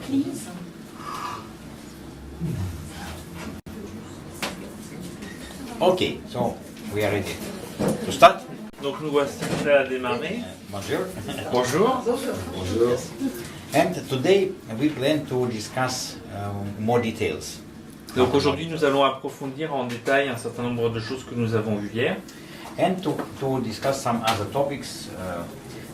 Please. Okay, so we are ready to start. Donc nous voici prêts à démarrer. Bonjour. Bonjour. Bonjour. And today we plan to discuss more details. Donc aujourd'hui nous allons approfondir en détail un certain nombre de choses que nous avons vues hier. And to discuss some other topics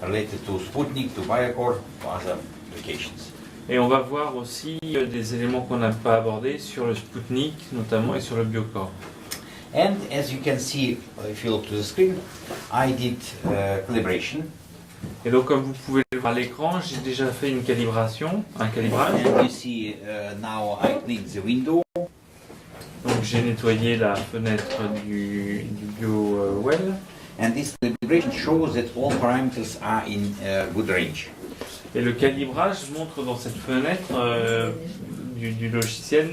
related to Sputnik, to Biocore, to other applications. Et on va voir aussi des éléments qu'on n'a pas abordés sur le Sputnik notamment et sur le Biocore. And as you can see, if you look to the screen, I did calibration. Et donc comme vous pouvez le voir à l'écran, j'ai déjà fait une calibration, un calibrage. And you see now I cleaned the window. Donc j'ai nettoyé la fenêtre du BioWell. And this calibration shows that all parameters are in good range. Et le calibrage montre dans cette fenêtre du logiciel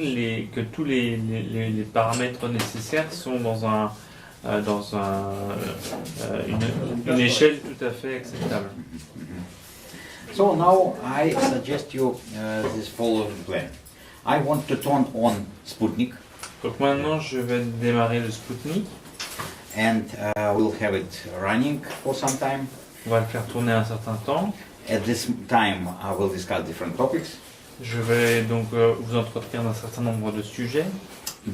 que tous les paramètres nécessaires sont dans une échelle tout à fait acceptable. So now I suggest you this following plan. I want to turn on Sputnik. Donc maintenant je vais démarrer le Sputnik. And we'll have it running for some time. On va le faire tourner un certain temps. At this time I will discuss different topics. Je vais donc vous entretenir d'un certain nombre de sujets.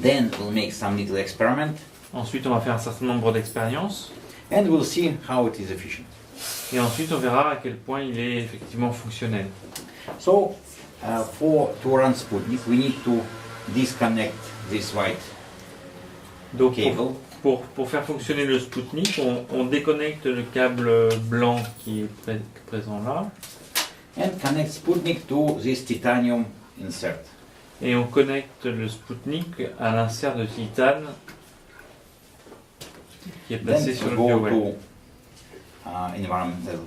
Then we'll make some little experiment. Ensuite on va faire un certain nombre d'expériences. And we'll see how it is efficient. Et ensuite on verra à quel point il est effectivement fonctionnel. So to run Sputnik we need to disconnect this white Donc cable. Pour faire fonctionner le Sputnik, on déconnecte le câble blanc qui est présent là. And connect Sputnik to this titanium insert. Et on connecte le Sputnik à l'insert de titane qui est placé sur le BioWell. Environmental.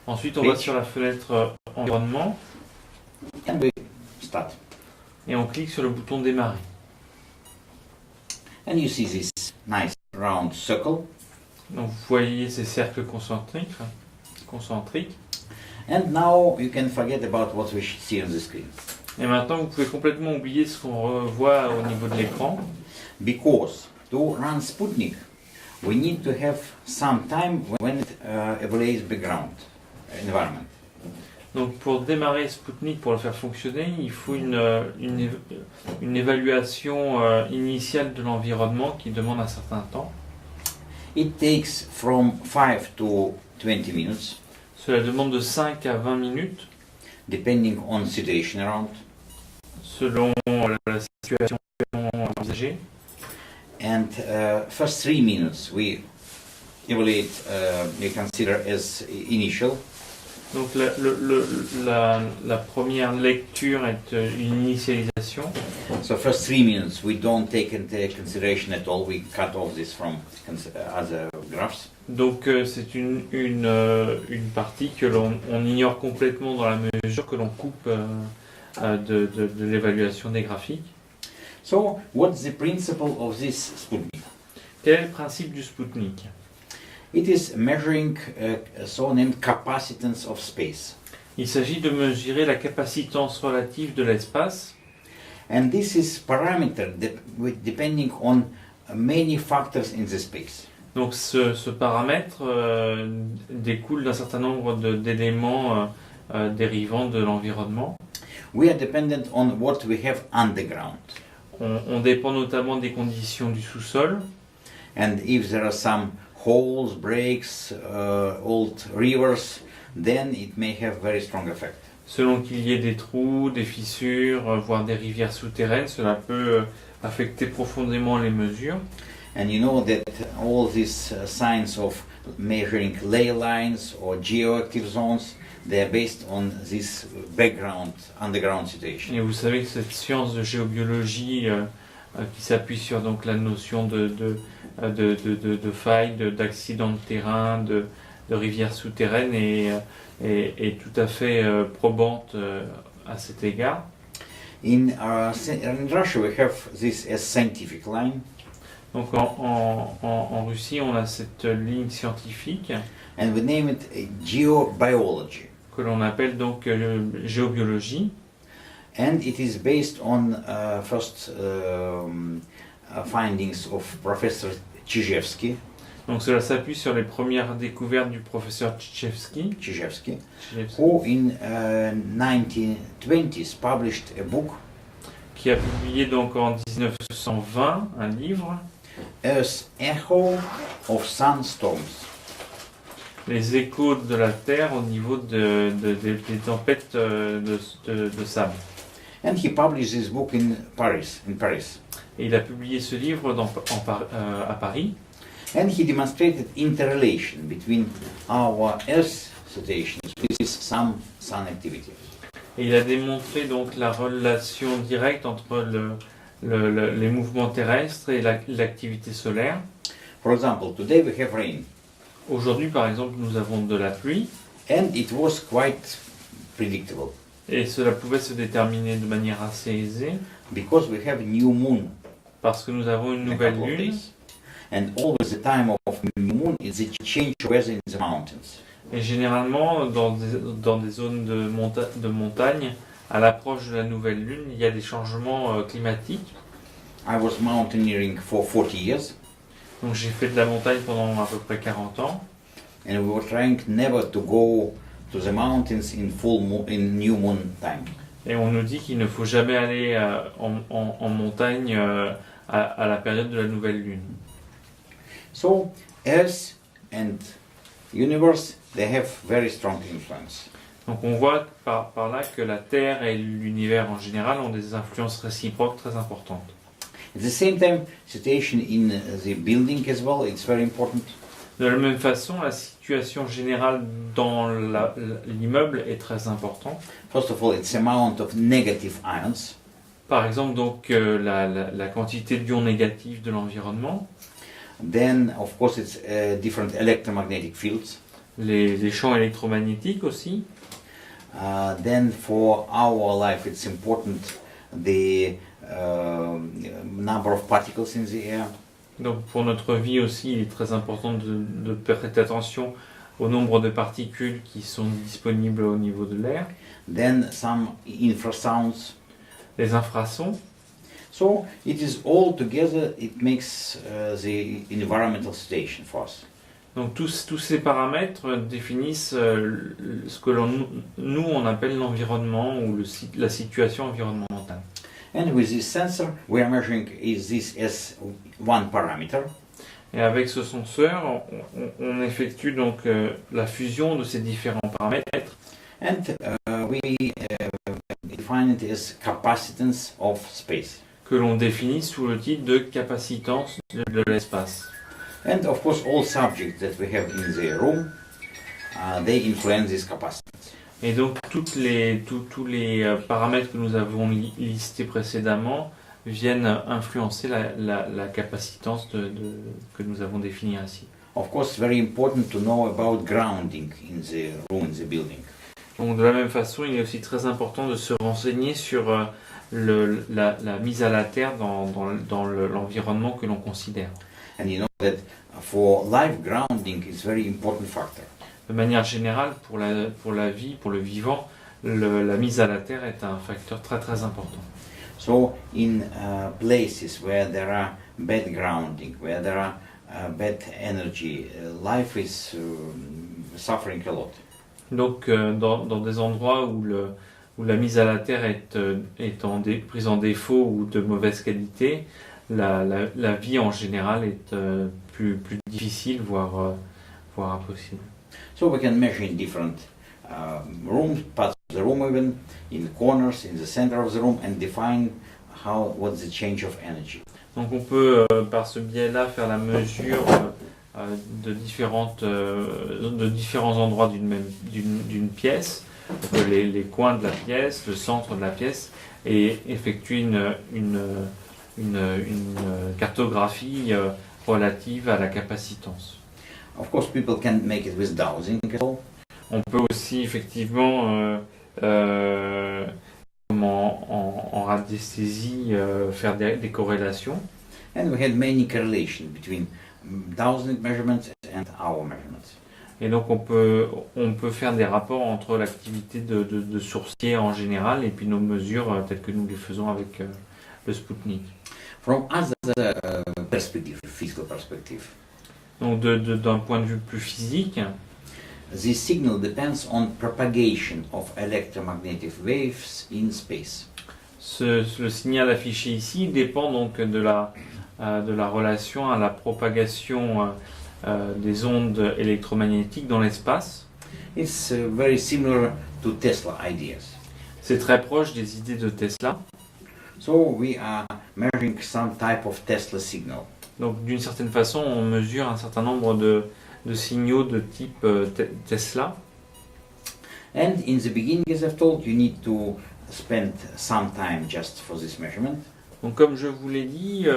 Ensuite, on va sur la fenêtre environnement. And we start. Et on clique sur le bouton démarrer. And you see this nice round circle. Donc vous voyez ces cercles concentriques. And now you can forget about what we see on the screen. Et maintenant, vous pouvez complètement oublier ce qu'on revoit au niveau de l'écran. Because to run Sputnik, we need to have some time when it evaluates background environment. Donc pour démarrer Sputnik, pour le faire fonctionner, il faut une évaluation initiale de l'environnement qui demande un certain temps. It takes from 5 to 20 minutes. Cela demande de 5 à 20 minutes. Depending on the situation around. Selon la situation envisagée. And first 3 minutes we evaluate, we consider as initial. Donc la première lecture est une initialisation. So first 3 minutes we don't take into consideration at all. We cut off this from other graphs. Donc c'est une partie que l'on ignore complètement dans la mesure que l'on coupe de l'évaluation des graphiques. So what's the principle of this Sputnik? Quel est le principe du Sputnik? It is measuring so-named capacitance of space. Il s'agit de mesurer la capacitance relative de l'espace. And this is parameter depending on many factors in the space. Donc ce paramètre découle d'un certain nombre d'éléments dérivant de l'environnement. We are dependent on what we have underground. On dépend notamment des conditions du sous-sol. And if there are some holes, breaks, old rivers, then it may have very strong effect. Selon qu'il y ait des trous, des fissures, voire des rivières souterraines, cela peut affecter profondément les mesures. And you know that all these signs of measuring ley lines or geoactive zones, they are based on this background, underground situation. Et vous savez que cette science de géobiologie qui s'appuie sur donc la notion de failles, d'accidents de terrain, de rivières souterraines est tout à fait probante à cet égard. In Russia we have this as scientific line. Donc en Russie on a cette ligne scientifique. and we name it geobiology. que l'on appelle donc géobiologie. And it is based on first findings of Professor Czyżewski, Donc cela s'appuie sur les premières découvertes du professeur Czyżewski, who in 1920s published a book, qui a publié donc en 1920 un livre, Earth's Echo of Sunstorms. Les échos de la Terre au niveau des tempêtes de sable. And he published this book in Paris. Et il a publié ce livre à Paris. And he demonstrated interrelation between our Earth situations with some sun activities. Et il a démontré donc la relation directe entre les mouvements terrestres et l'activité solaire. For example, today we have rain, Aujourd'hui, par exemple, nous avons de la pluie, and it was quite predictable et cela pouvait se déterminer de manière assez aisée, because we have new moon parce que nous avons une in a nouvelle couple of lune. days. And always the time of new moon is the change of weather in the mountains. Et généralement, dans des zones de montagne, à l'approche de la nouvelle lune, il y a des changements climatiques. I was mountaineering for 40 years, Donc j'ai fait de la montagne pendant à peu près 40 ans. and we were trying never to go to the mountains in new moon time. Et on nous dit qu'il ne faut jamais aller en montagne à la période de la nouvelle lune. So Earth and universe, they have very strong influence. Donc on voit par là que la Terre et l'univers en général ont des influences réciproques très importantes. At the same time, situation in the building as well, it's very important. De la même façon, la situation générale dans l'immeuble est très importante. First of all, it's amount of negative ions. Par exemple, donc la quantité d'ions négatifs de l'environnement, Then, of course, it's different electromagnetic fields. les champs électromagnétiques aussi. Then, for our life, it's important the number of particles in the air. Donc pour notre vie aussi, il est très important de prêter attention au nombre de particules qui sont disponibles au niveau de l'air, Then, some infrasounds. les infrasons. So, it is all together, it makes the environmental situation for us. Donc tous ces paramètres définissent ce que nous on appelle l'environnement ou la situation environnementale. And with this sensor, we are measuring is this as one parameter. Et avec ce senseur, on effectue donc la fusion de ces différents paramètres And we define it as capacitance of space. que l'on définit sous le titre de capacitance de l'espace. And of course, all subjects that we have in the room, they influence this capacitance. Et donc tous les paramètres que nous avons listés précédemment viennent influencer la capacitance que nous avons définie ainsi. Of course, very important to know about grounding in the room, in the building. Donc de la même façon, il est aussi très important de se renseigner sur la mise à la terre dans l'environnement que l'on considère. And you know that for life, grounding is very important factor. De manière générale, pour la vie, pour le vivant, la mise à la terre est un facteur très très important. So in places where there are bad grounding, where there are bad energy, life is suffering a lot. Donc dans des endroits où la mise à la terre est prise en défaut ou de mauvaise qualité, la vie en général est plus difficile, voire impossible. So we can measure in different rooms, parts of the room even, in corners, in the center of the room, and define what's the change of energy. Donc on peut par ce biais-là faire la mesure de différents endroits d'une pièce, les coins de la pièce, le centre de la pièce, et effectuer une cartographie relative à la capacitance. Of course, people can make it with dowsing as well. On peut aussi effectivement en radiesthésie faire des corrélations. And we had many correlations between dowsing measurements and our measurements. Et donc on peut faire des rapports entre l'activité de sourcier en général et puis nos mesures telles que nous les faisons avec le Sputnik. From other perspective, physical perspective, Donc d'un point de vue plus physique, this signal depends on propagation of electromagnetic waves in space. le signal affiché ici dépend donc de la relation à la propagation des ondes électromagnétiques dans l'espace. It's very similar to Tesla ideas. C'est très proche des idées de Tesla. So we are measuring some type of Tesla signal. Donc d'une certaine façon, on mesure un certain nombre de signaux de type Tesla. And in the beginning, as I've told, you need to spend some time just for this measurement. Donc comme je vous l'ai dit,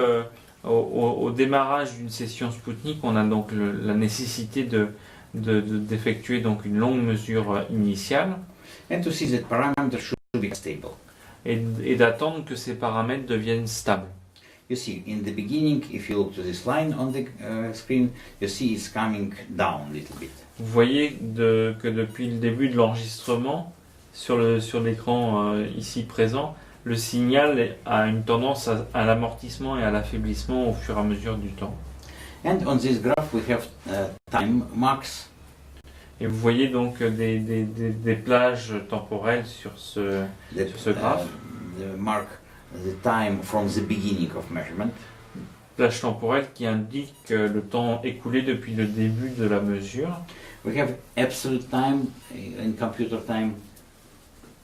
au démarrage d'une session Sputnik, on a donc la nécessité d'effectuer donc une longue mesure initiale And to see that parameters should be stable. et d'attendre que ces paramètres deviennent stables. You see, in the beginning, if you look to this line on the screen, you see it's coming down a little bit. Vous voyez que depuis le début de l'enregistrement, sur l'écran ici présent, le signal a une tendance à l'amortissement et à l'affaiblissement au fur et à mesure du temps. And on this graph, we have time marks. Et vous voyez donc des plages temporelles sur ce graphe. The mark the time from the beginning of measurement. Plage temporelle qui indique le temps écoulé depuis le début de la mesure. We have absolute time in computer time.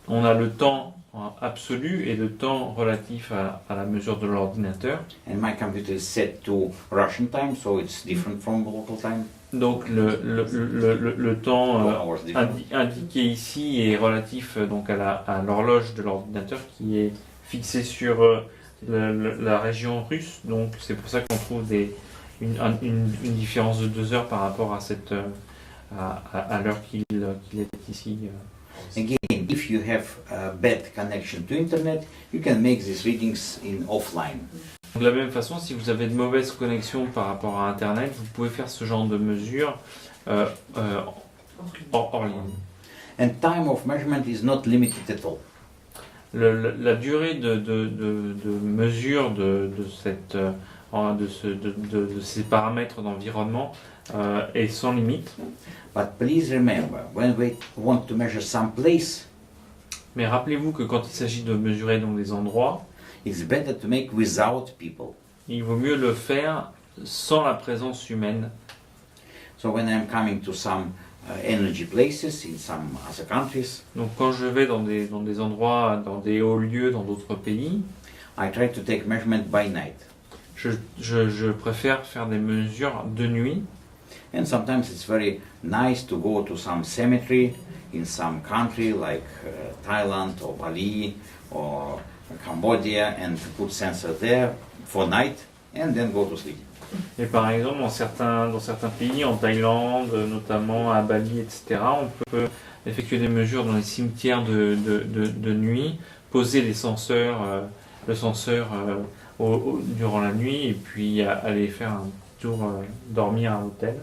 On a le temps absolu et le temps relatif à la mesure de l'ordinateur. And my computer is set to Russian time, so it's different from local time. Donc le temps 4 hours different. indiqué ici est relatif donc à l'horloge de l'ordinateur qui est fixée sur la région russe. Donc c'est pour ça qu'on trouve une différence de 2 heures par rapport à l'heure qu'il est ici. Again, if you have a bad connection to internet, you can make these readings in offline. De la même façon, si vous avez de mauvaises connexions par rapport à Internet, vous pouvez faire ce genre de mesures hors ligne. And time of measurement is not limited at all. La durée de mesure de ces paramètres d'environnement est sans limite. But please remember, when we want to measure some place, Mais rappelez-vous que quand il s'agit de mesurer donc des endroits, it's better to make without people. il vaut mieux le faire sans la présence humaine. So when I'm coming to some energy places in some other countries, Donc quand je vais dans des endroits, dans des hauts lieux, dans d'autres pays, I try to take measurement by night. je préfère faire des mesures de nuit. And sometimes it's very nice to go to some cemetery in some country like Thailand or Bali or Cambodia and put sensor there for night and then go to sleep. Et par exemple, dans certains pays, en Thaïlande, notamment à Bali, etc., on peut effectuer des mesures dans les cimetières de nuit, poser le senseur durant la nuit et puis aller faire un tour, dormir à l'hôtel.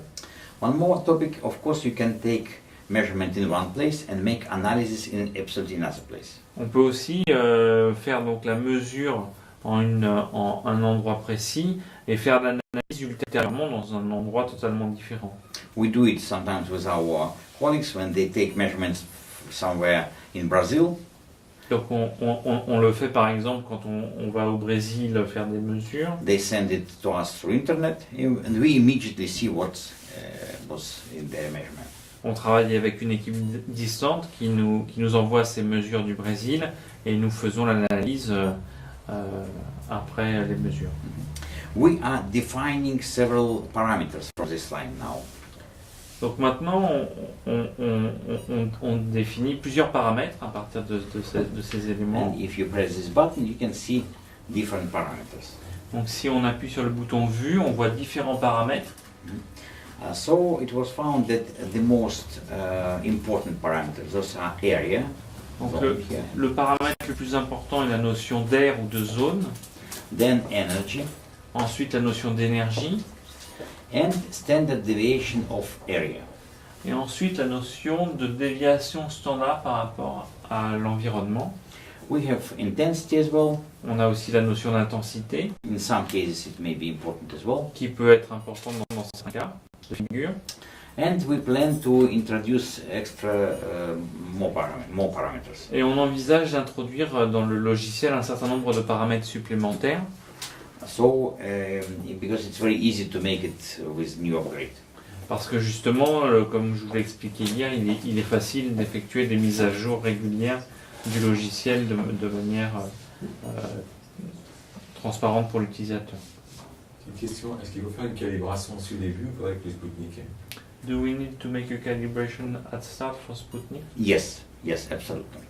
One more topic, of course, you can take measurement in one place and make analysis in absolutely another place. On peut aussi faire donc la mesure en un endroit précis et faire l'analyse ultérieurement dans un endroit totalement différent. We do it sometimes with our colleagues when they take measurements somewhere in Brazil. Donc on le fait par exemple quand on va au Brésil faire des mesures. They send it to us through internet and we immediately see what was in their measurement. On travaille avec une équipe distante qui nous envoie ces mesures du Brésil et nous faisons l'analyse après les mesures. We are defining several parameters from this line now. Donc maintenant, on définit plusieurs paramètres à partir de ces éléments. And if you press this button, you can see different parameters. Donc si on appuie sur le bouton Vue, on voit différents paramètres. So it was found that the most important parameters, those are area. Donc zone here, le paramètre le plus important est la notion d'air ou de zone. then energy, Ensuite la notion d'énergie. and standard deviation of area. Et ensuite, la notion de déviation standard par rapport à l'environnement. We have intensity as well. On a aussi la notion d'intensité, In some cases, it may be important as well. qui peut être importante dans certains cas de figure. And we plan to introduce extra more parameters. Et on envisage d'introduire dans le logiciel un certain nombre de paramètres supplémentaires. So, because it's very easy to make it with new upgrade. Parce que justement, comme je vous l'ai expliqué hier, il est facile d'effectuer des mises à jour régulières du logiciel de manière transparente pour l'utilisateur. Une question, est-ce qu'il faut faire une calibration au début ou pas avec le Sputnik? Do we need to make a calibration at start for Sputnik? Yes, yes, absolutely.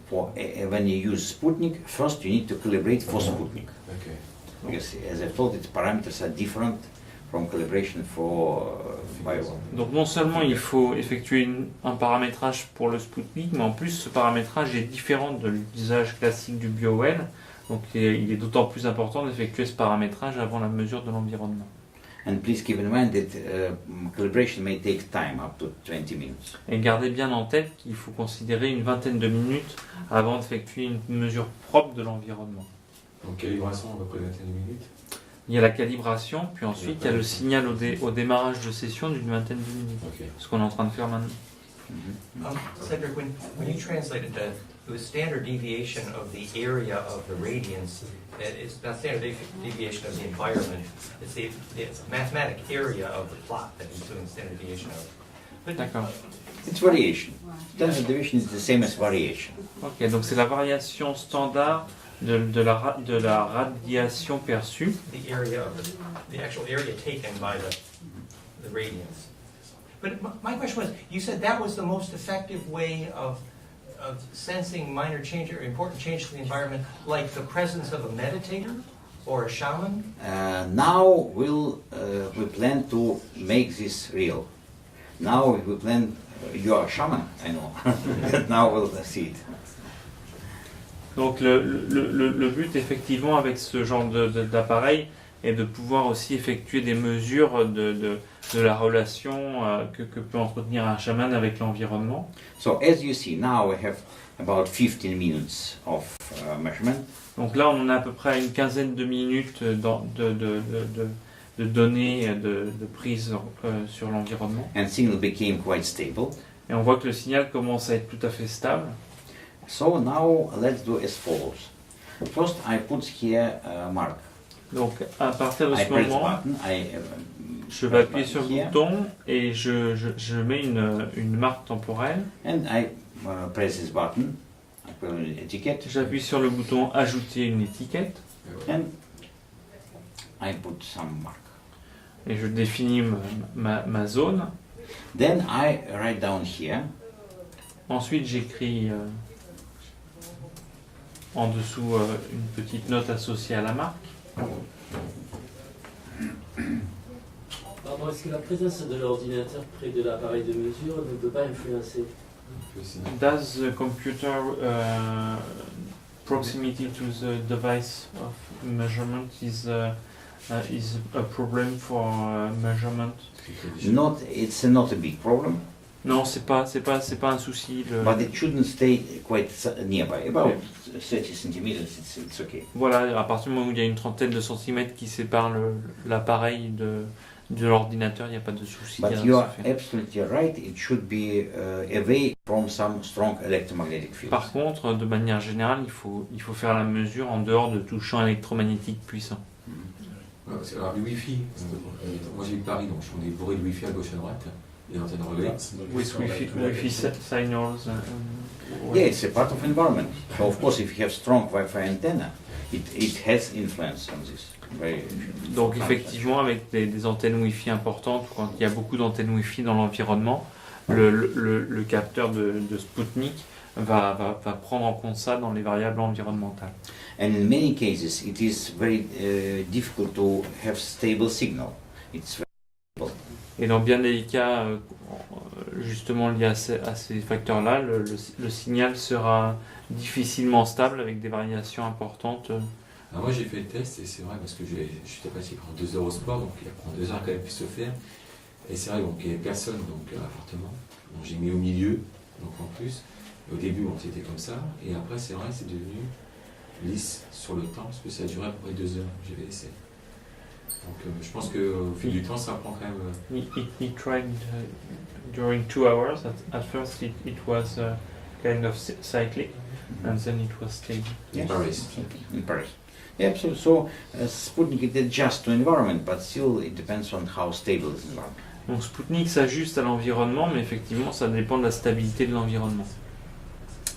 For when you use Sputnik, first you need to calibrate for Sputnik. Okay. Because, as I told, its parameters are different from calibration for Bio. Donc non seulement il faut effectuer un paramétrage pour le Sputnik, mais en plus ce paramétrage est différent de l'usage classique du BioWell. Donc il est d'autant plus important d'effectuer ce paramétrage avant la mesure de l'environnement. And please keep in mind that calibration may take time, up to 20 minutes. Et gardez bien en tête qu'il faut considérer une vingtaine de minutes avant d'effectuer une mesure propre de l'environnement. Donc calibration à peu près 21 minutes. Il y a la calibration, puis ensuite il y a le signal au démarrage de session d'une vingtaine de minutes. Ok. Ce qu'on est en train de faire maintenant. Cedric, when you translated that, it was standard deviation of the area of the radiance. It's not standard deviation of the environment. It's the mathematic area of the plot that he's doing standard deviation of. But D'accord. It's variation. Standard deviation is the same as variation. Ok, donc c'est la variation standard de la radiation perçue. the area of the actual area taken by the radiance. But my question was, you said that was the most effective way of sensing minor change or important change to the environment, like the presence of a meditator or a shaman? Now we plan to make this real. Now we plan, you are a shaman, I know. Now we'll see it. Donc le but effectivement avec ce genre d'appareil est de pouvoir aussi effectuer des mesures de la relation que peut entretenir un chaman avec l'environnement. So as you see, now we have about 15 minutes of measurement. Donc là on en a à peu près une quinzaine de minutes de données de prise sur l'environnement. And signal became quite stable. Et on voit que le signal commence à être tout à fait stable. So now let's do as follows. First I put here a mark. Donc à partir de I ce press the moment, button, je vais appuyer sur le here, bouton et je mets une marque temporelle. and I press this button, I put an etiquette, J'appuie sur le bouton ajouter une étiquette and I put some mark. et je définis ma zone. Then I write down here, Ensuite j'écris en dessous une petite note associée à la marque. Pardon, est-ce que la présence de l'ordinateur près de l'appareil de mesure ne peut pas influencer? Does the computer proximity to the device of measurement is a problem for measurement? it's not a big problem, Non, c'est pas un souci. but it shouldn't stay quite nearby, about 30 centimeters, it's okay. Voilà, à partir du moment où il y a une trentaine de centimètres qui séparent l'appareil de l'ordinateur, il n'y a pas de souci. But you are absolutely right, it should be away from some strong electromagnetic fields. Par contre, de manière générale, il faut faire la mesure en dehors de tout champ électromagnétique puissant. Ouais, parce que, alors, le Wi-Fi, moi j'ai eu Paris, donc on est bourré de Wi-Fi à gauche et à droite, les antennes relais. With Wi-Fi signals. Yeah, it's a part of environment. So of course, if you have strong Wi-Fi antenna, it has influence on this. Donc effectivement, avec des antennes Wi-Fi importantes, quand il y a beaucoup d'antennes Wi-Fi dans l'environnement, le capteur de Sputnik va prendre en compte ça dans les variables environnementales. And in many cases, it is very difficult to have stable signal. It's very Et dans bien des cas, justement liés à ces facteurs-là, le signal sera difficilement stable avec des variations importantes. Alors moi j'ai fait le test et c'est vrai parce que j'étais passé par 2 heures au sport, donc il prend 2 heures quand même de se faire. Et c'est vrai, donc il n'y avait personne donc, à l'appartement. Donc j'ai mis au milieu, donc en plus. Au début, bon, c'était comme ça. Et après, c'est vrai, c'est devenu lisse sur le temps, parce que ça a duré à peu près 2 heures, j'avais laissé. Donc je pense qu'au fil du temps, ça prend quand même... He tried during 2 hours. At first, it was kind of cyclic, and then it was stable. In Paris. In Paris. Yeah, absolutely. So Sputnik it adjusts to environment, but still it depends on how stable is the environment. Donc Sputnik s'ajuste à l'environnement, mais effectivement, ça dépend de la stabilité de l'environnement.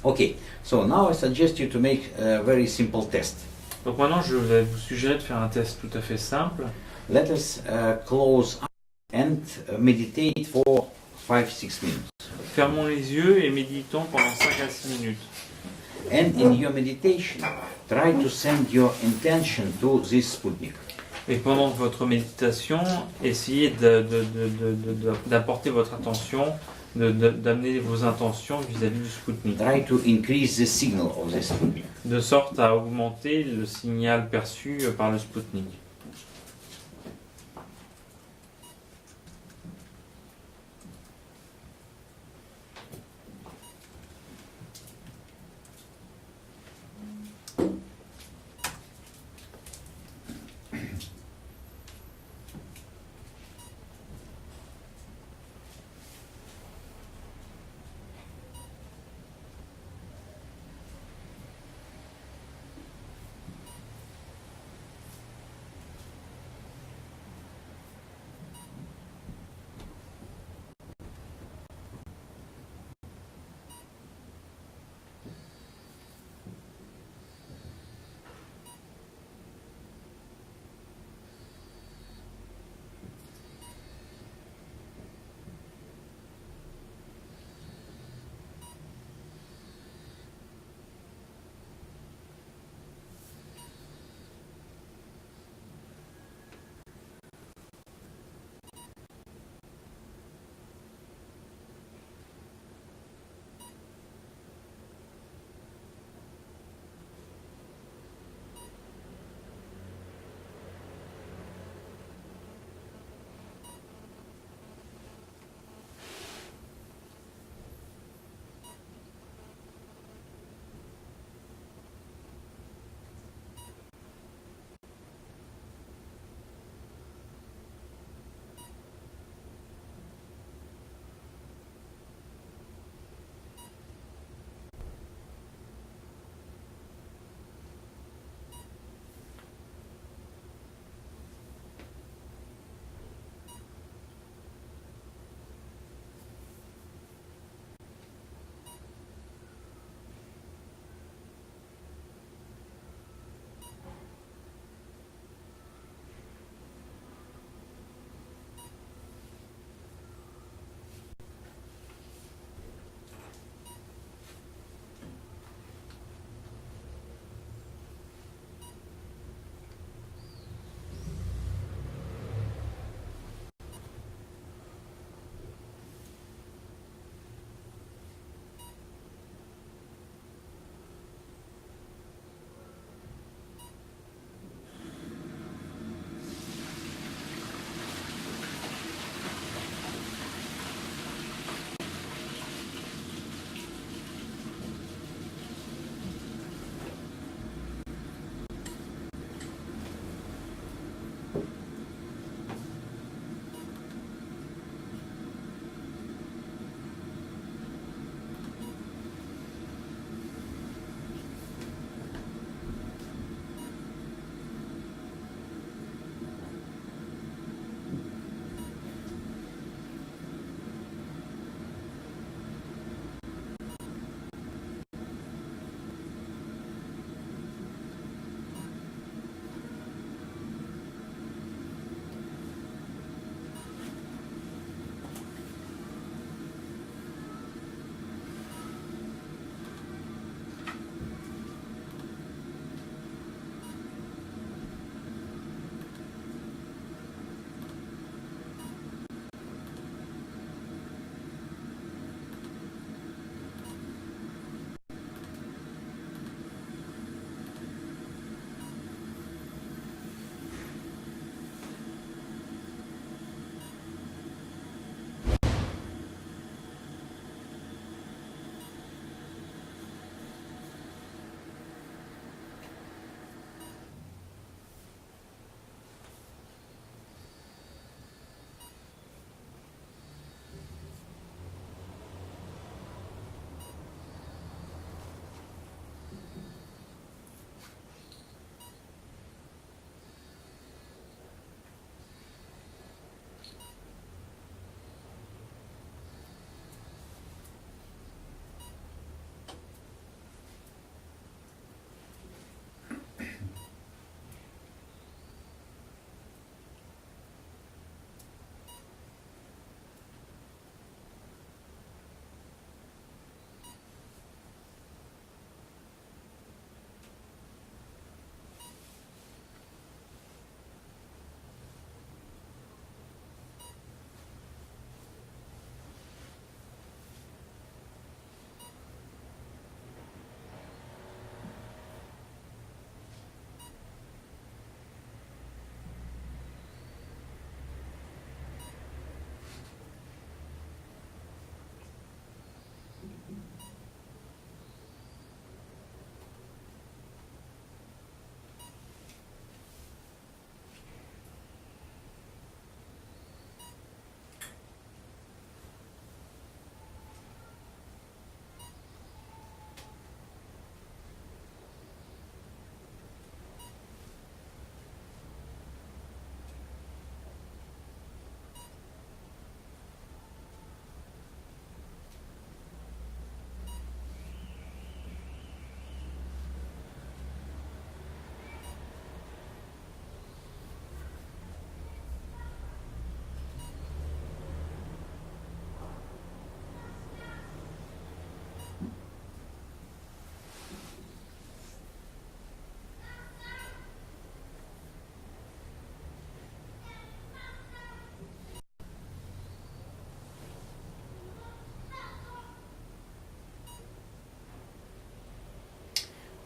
Okay, so now I suggest you to make a very simple test. Donc maintenant, je vais vous suggérer de faire un test tout à fait simple. Let us close and meditate for 5-6 minutes. Fermons les yeux et méditons pendant 5 à 6 minutes. And in your meditation, try to send your intention to this Sputnik. Et pendant votre méditation, essayez d'apporter votre attention, d'amener vos intentions vis-à-vis du Sputnik, Try to increase the signal of the Sputnik. de sorte à augmenter le signal perçu par le Sputnik.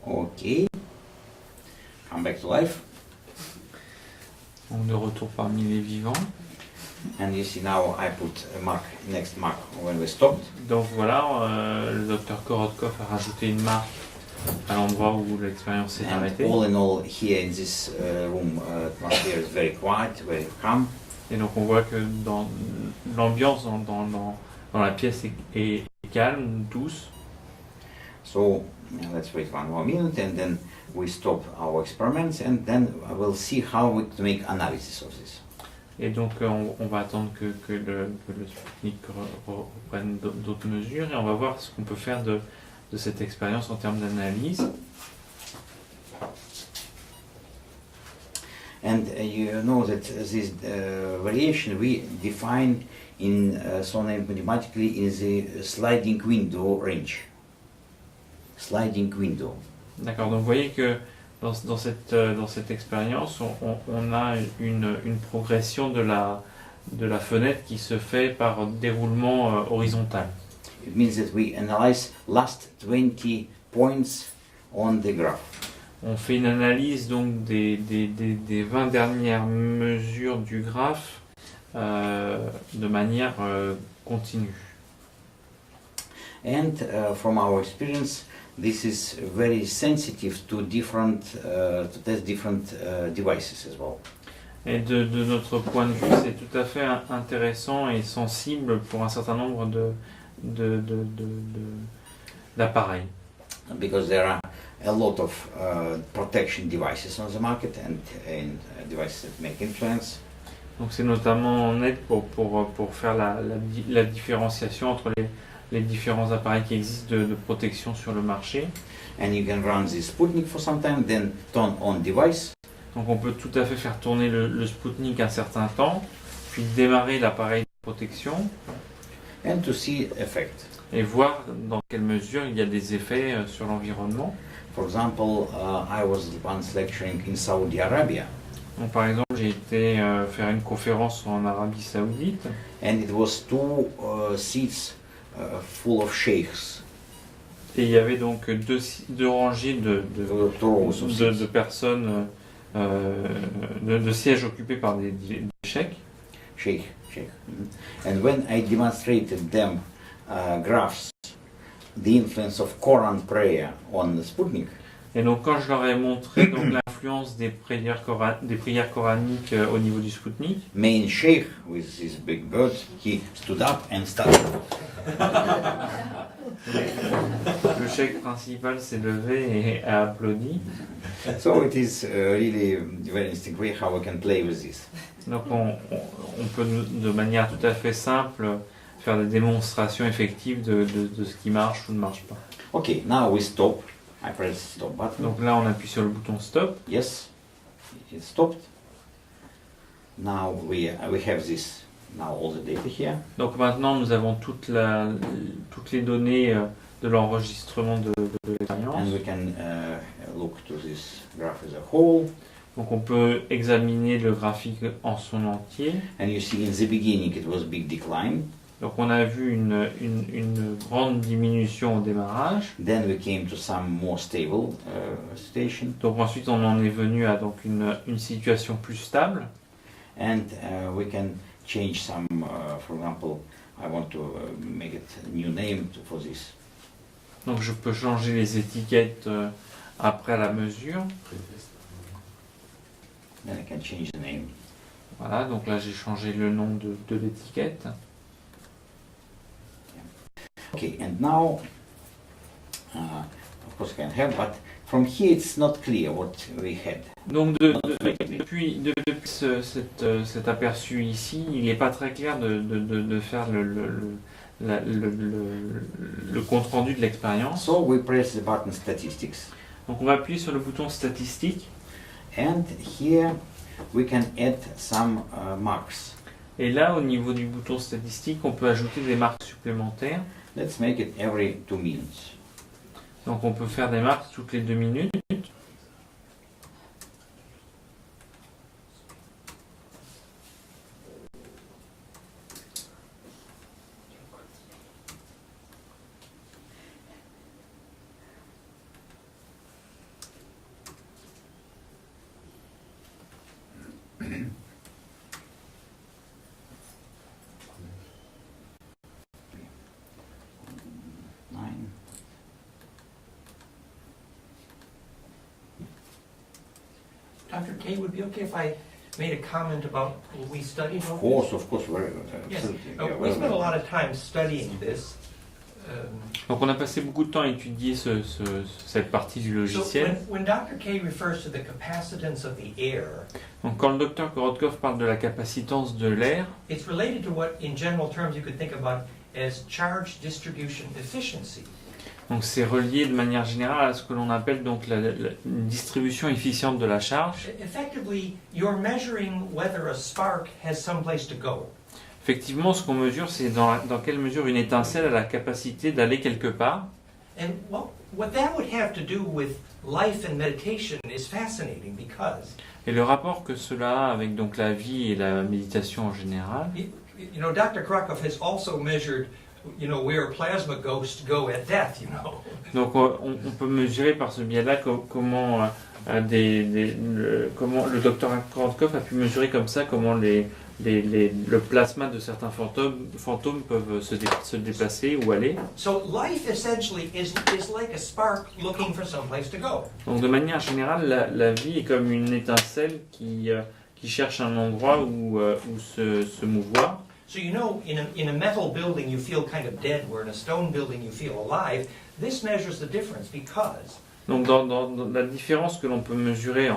Okay. Come back to life. Donc de retour parmi les vivants. And you see now I put a mark, next mark when we stopped. Donc voilà, le docteur Korotkov a rajouté une marque à l'endroit où l'expérience s'est And arrêtée. all in all, here in this room, atmosphere is very quiet, very calm. Et donc on voit que dans l'ambiance dans la pièce est calme, douce. So let's wait one more minute and then we stop our experiments and then we'll see how we can make analysis of this. Et donc on va attendre que le Sputnik reprenne d'autres mesures et on va voir ce qu'on peut faire de cette expérience en termes d'analyse. And you know that this variation we define in mathematically in the sliding window range. Sliding window. D'accord, donc vous voyez que dans cette expérience, on a une progression de la fenêtre qui se fait par déroulement horizontal. It means that we analyze last 20 points on the graph. On fait une analyse donc des 20 dernières mesures du graphe de manière continue. And from our experience, this is very sensitive to to test different devices as well. Et de notre point de vue, c'est tout à fait intéressant et sensible pour un certain nombre d'appareils. Because there are a lot of protection devices on the market and devices that make influence. Donc c'est notamment en aide pour faire la différenciation entre les différents appareils qui existent de protection sur le marché. And you can run the Sputnik for some time, then turn on device. Donc on peut tout à fait faire tourner le Sputnik un certain temps, puis démarrer l'appareil de protection And to see effect. et voir dans quelle mesure il y a des effets sur l'environnement. For example, I was once lecturing in Saudi Arabia, Donc, par exemple, j'ai été faire une conférence en Arabie Saoudite and it was two seats full of sheikhs, et il y avait donc deux rangées two rows of de seats. personnes, de sièges occupés par des cheikhs. Sheikh. And when I demonstrated them graphs, the influence of Quran prayer on the Sputnik, Et donc quand je leur ai montré donc, l'influence des prières coraniques au niveau du Sputnik, main sheikh with his big bird, he stood up and started. le cheikh principal s'est levé et a applaudi. So it is really very interesting way how we can play with this. Donc on peut de manière tout à fait simple faire des démonstrations effectives de ce qui marche ou ne marche pas. Okay, now we stop. I press stop button. Donc là on appuie sur le bouton stop. Yes, it stopped. Now we have this. Now all the data here. Donc maintenant nous avons toutes les données de l'enregistrement de l'expérience. And we can look to this graph as a whole. Donc on peut examiner le graphique en son entier. And you see in the beginning it was big decline. Donc on a vu une grande diminution au démarrage. Then we came to some more stable station. Donc ensuite on en est venu à donc une situation plus stable. And we can change some, for example, I want to make it a new name for this. Donc je peux changer les étiquettes après la mesure. Then I can change the name. Voilà, donc là j'ai changé le nom de l'étiquette. Okay, and now, of course, I can have, but from here it's not clear what we had. Donc depuis cet aperçu ici, il n'est pas très clair de faire le compte rendu de l'expérience. So we press the button statistics. Donc on va appuyer sur le bouton statistique And here we can add some marks. et là au niveau du bouton statistique on peut ajouter des marques supplémentaires. Let's make it every 2 minutes. Donc on peut faire des marques toutes les 2 minutes. Dr. K, would it be okay if I made a comment about what we studied? Of course, very Yes. absolutely. We spent a lot of time studying this. Donc on a passé beaucoup de temps à étudier cette partie du So logiciel. when Dr. K refers to the capacitance of the air, Donc quand le docteur Korotkov parle de la capacitance de l'air, it's related to what, in general terms, you could think about as charge distribution efficiency. donc c'est relié de manière générale à ce que l'on appelle donc une distribution efficiente de la charge. Effectively, you're measuring whether a spark has someplace to go. Effectivement, ce qu'on mesure, c'est dans quelle mesure une étincelle a la capacité d'aller quelque part. And what that would have to do with life and meditation is fascinating because, Et le rapport que cela a avec donc la vie et la méditation en général. you know, Dr. Krakow has also measured, you know, where plasma ghosts go at death, you know. Donc on peut mesurer par ce biais-là comment le docteur Korotkov a pu mesurer comme ça comment le plasma de certains fantômes peuvent se déplacer ou aller. So life essentially is like a spark looking for someplace to go. Donc de manière générale, la vie est comme une étincelle qui cherche un endroit où se mouvoir. So you know, in a metal building you feel kind of dead, where in a stone building you feel alive. This measures the difference because Donc dans la différence que l'on peut mesurer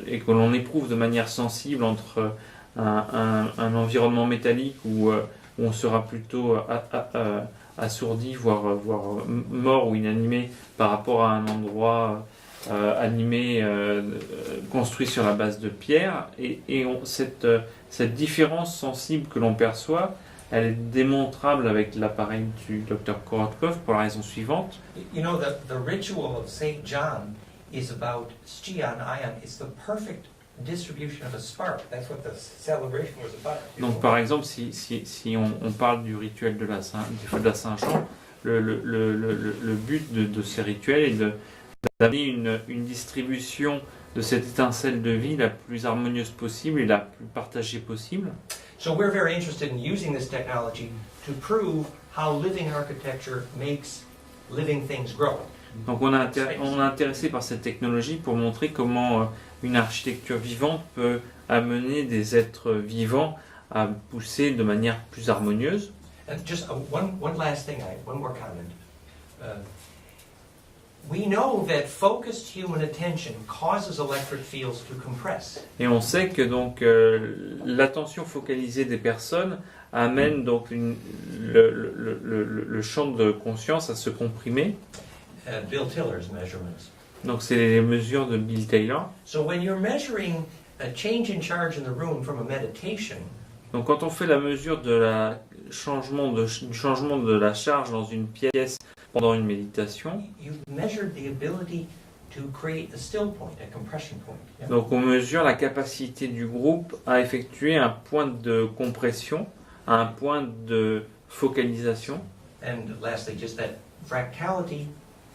et que l'on éprouve de manière sensible entre un environnement métallique où on sera plutôt assourdi, voire mort ou inanimé par rapport à un endroit animé, construit sur la base de pierre. Cette différence sensible que l'on perçoit, elle est démontrable avec l'appareil du Dr Korotkov pour la raison suivante. you know the ritual of Saint John is about Stian ion. It's the perfect distribution of a spark. That's what the celebration was about. Donc par exemple, si on parle du rituel du feu de la Saint-Jean, le but de ces rituels est d'amener une distribution de cette étincelle de vie la plus harmonieuse possible et la plus partagée possible. So we're very interested in using this technology to prove how living architecture makes living things grow. Donc on est intéressé par cette technologie pour montrer comment une architecture vivante peut amener des êtres vivants à pousser de manière plus harmonieuse. And just one last thing, one more comment. We know that focused human attention causes electric fields to compress. Et on sait que donc l'attention focalisée des personnes amène donc le champ de conscience à se comprimer. Bill Tiller's measurements. Donc c'est les mesures de Bill Taylor. So when you're measuring a change in charge in the room from a meditation, Donc quand on fait la mesure du changement de la charge dans une pièce pendant une méditation, you've measured the ability to create a still point, a compression point. Yeah? donc on mesure la capacité du groupe à effectuer un point de compression, un point de focalisation. And lastly, just that fractality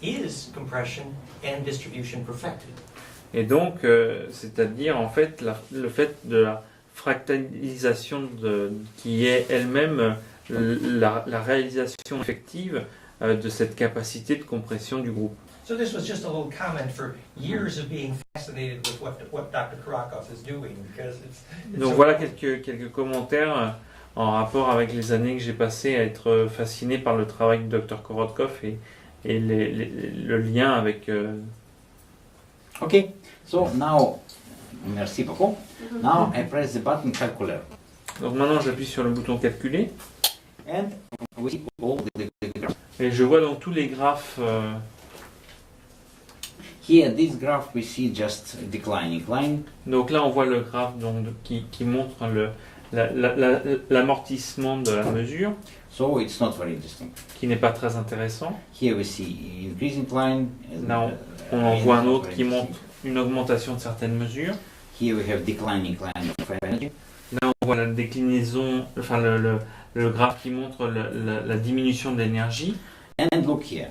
is compression and distribution perfected. Et donc, c'est-à-dire en fait le fait de la fractalisation qui est elle-même la réalisation effective de cette capacité de compression du groupe. So this was just a little comment for years of being fascinated with what Dr. Korotkov is doing because it's Donc so voilà quelques commentaires en rapport avec les années que j'ai passées à être fasciné par le travail du Dr Korotkov et le lien avec... Okay, so now, merci beaucoup. Now I press the button calculator. Donc maintenant j'appuie sur le bouton calculer And we see all the graphs. et je vois donc tous les graphes. Here, this graph we see just declining line. Donc là on voit le graphe donc, qui montre l'amortissement de la mesure, So it's not very interesting. qui n'est pas très intéressant. Here we see increasing line. And, Là on en voit un autre qui montre une augmentation de certaines mesures. Here we have declining line of energy. Là on voit la déclinaison, enfin le graphe qui montre la diminution de l'énergie. And look here.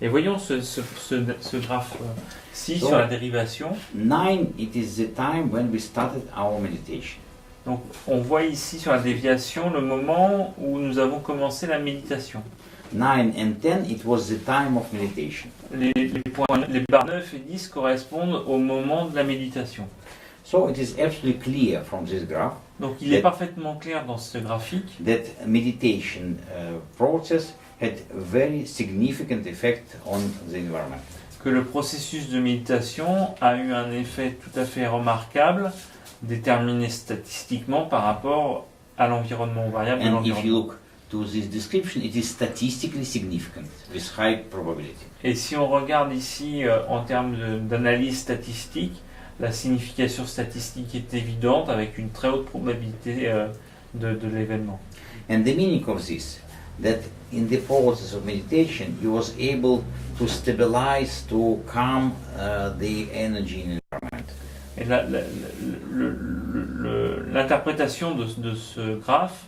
Et voyons ce graphe-ci So, sur la dérivation. 9, it is the time when we started our meditation. Donc on voit ici sur la déviation le moment où nous avons commencé la méditation. 9 and 10, it was the time of meditation. Les barres 9 et 10 correspondent au moment de la méditation. So it is absolutely clear from this graph Donc il est parfaitement clair dans ce graphique that meditation process had a very significant effect on the environment. que le processus de méditation a eu un effet tout à fait remarquable, déterminé statistiquement par rapport à l'environnement, aux variables de And if you l'environnement. look to this description, it is statistically significant with high probability. Et si on regarde ici en termes d'analyse statistique, la signification statistique est évidente avec une très haute probabilité de l'événement. And the meaning of this, that in the process of meditation, you was able to stabilize, to calm the energy in the environment. Et l'interprétation de ce graphe,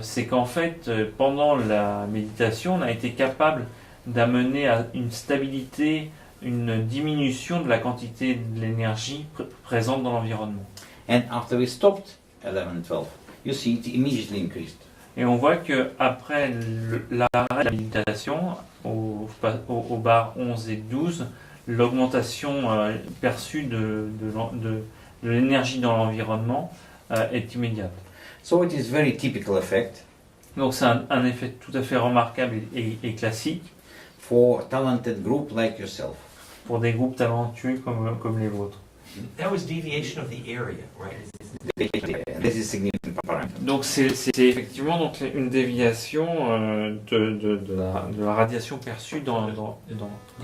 c'est qu'en fait, pendant la méditation, on a été capable d'amener à une stabilité, une diminution de la quantité de l'énergie présente dans l'environnement. And after we stopped 11-12, you see it immediately increased. Et on voit qu'après l'arrêt de la méditation, au bar 11 et 12, l'augmentation perçue de l'énergie dans l'environnement est immédiate. So it is very typical effect Donc c'est un effet tout à fait remarquable et classique for talented group like yourself. pour des groupes talentueux comme les vôtres. That was deviation of the area, right? This is significant parameter. Donc c'est effectivement donc une déviation de la radiation perçue dans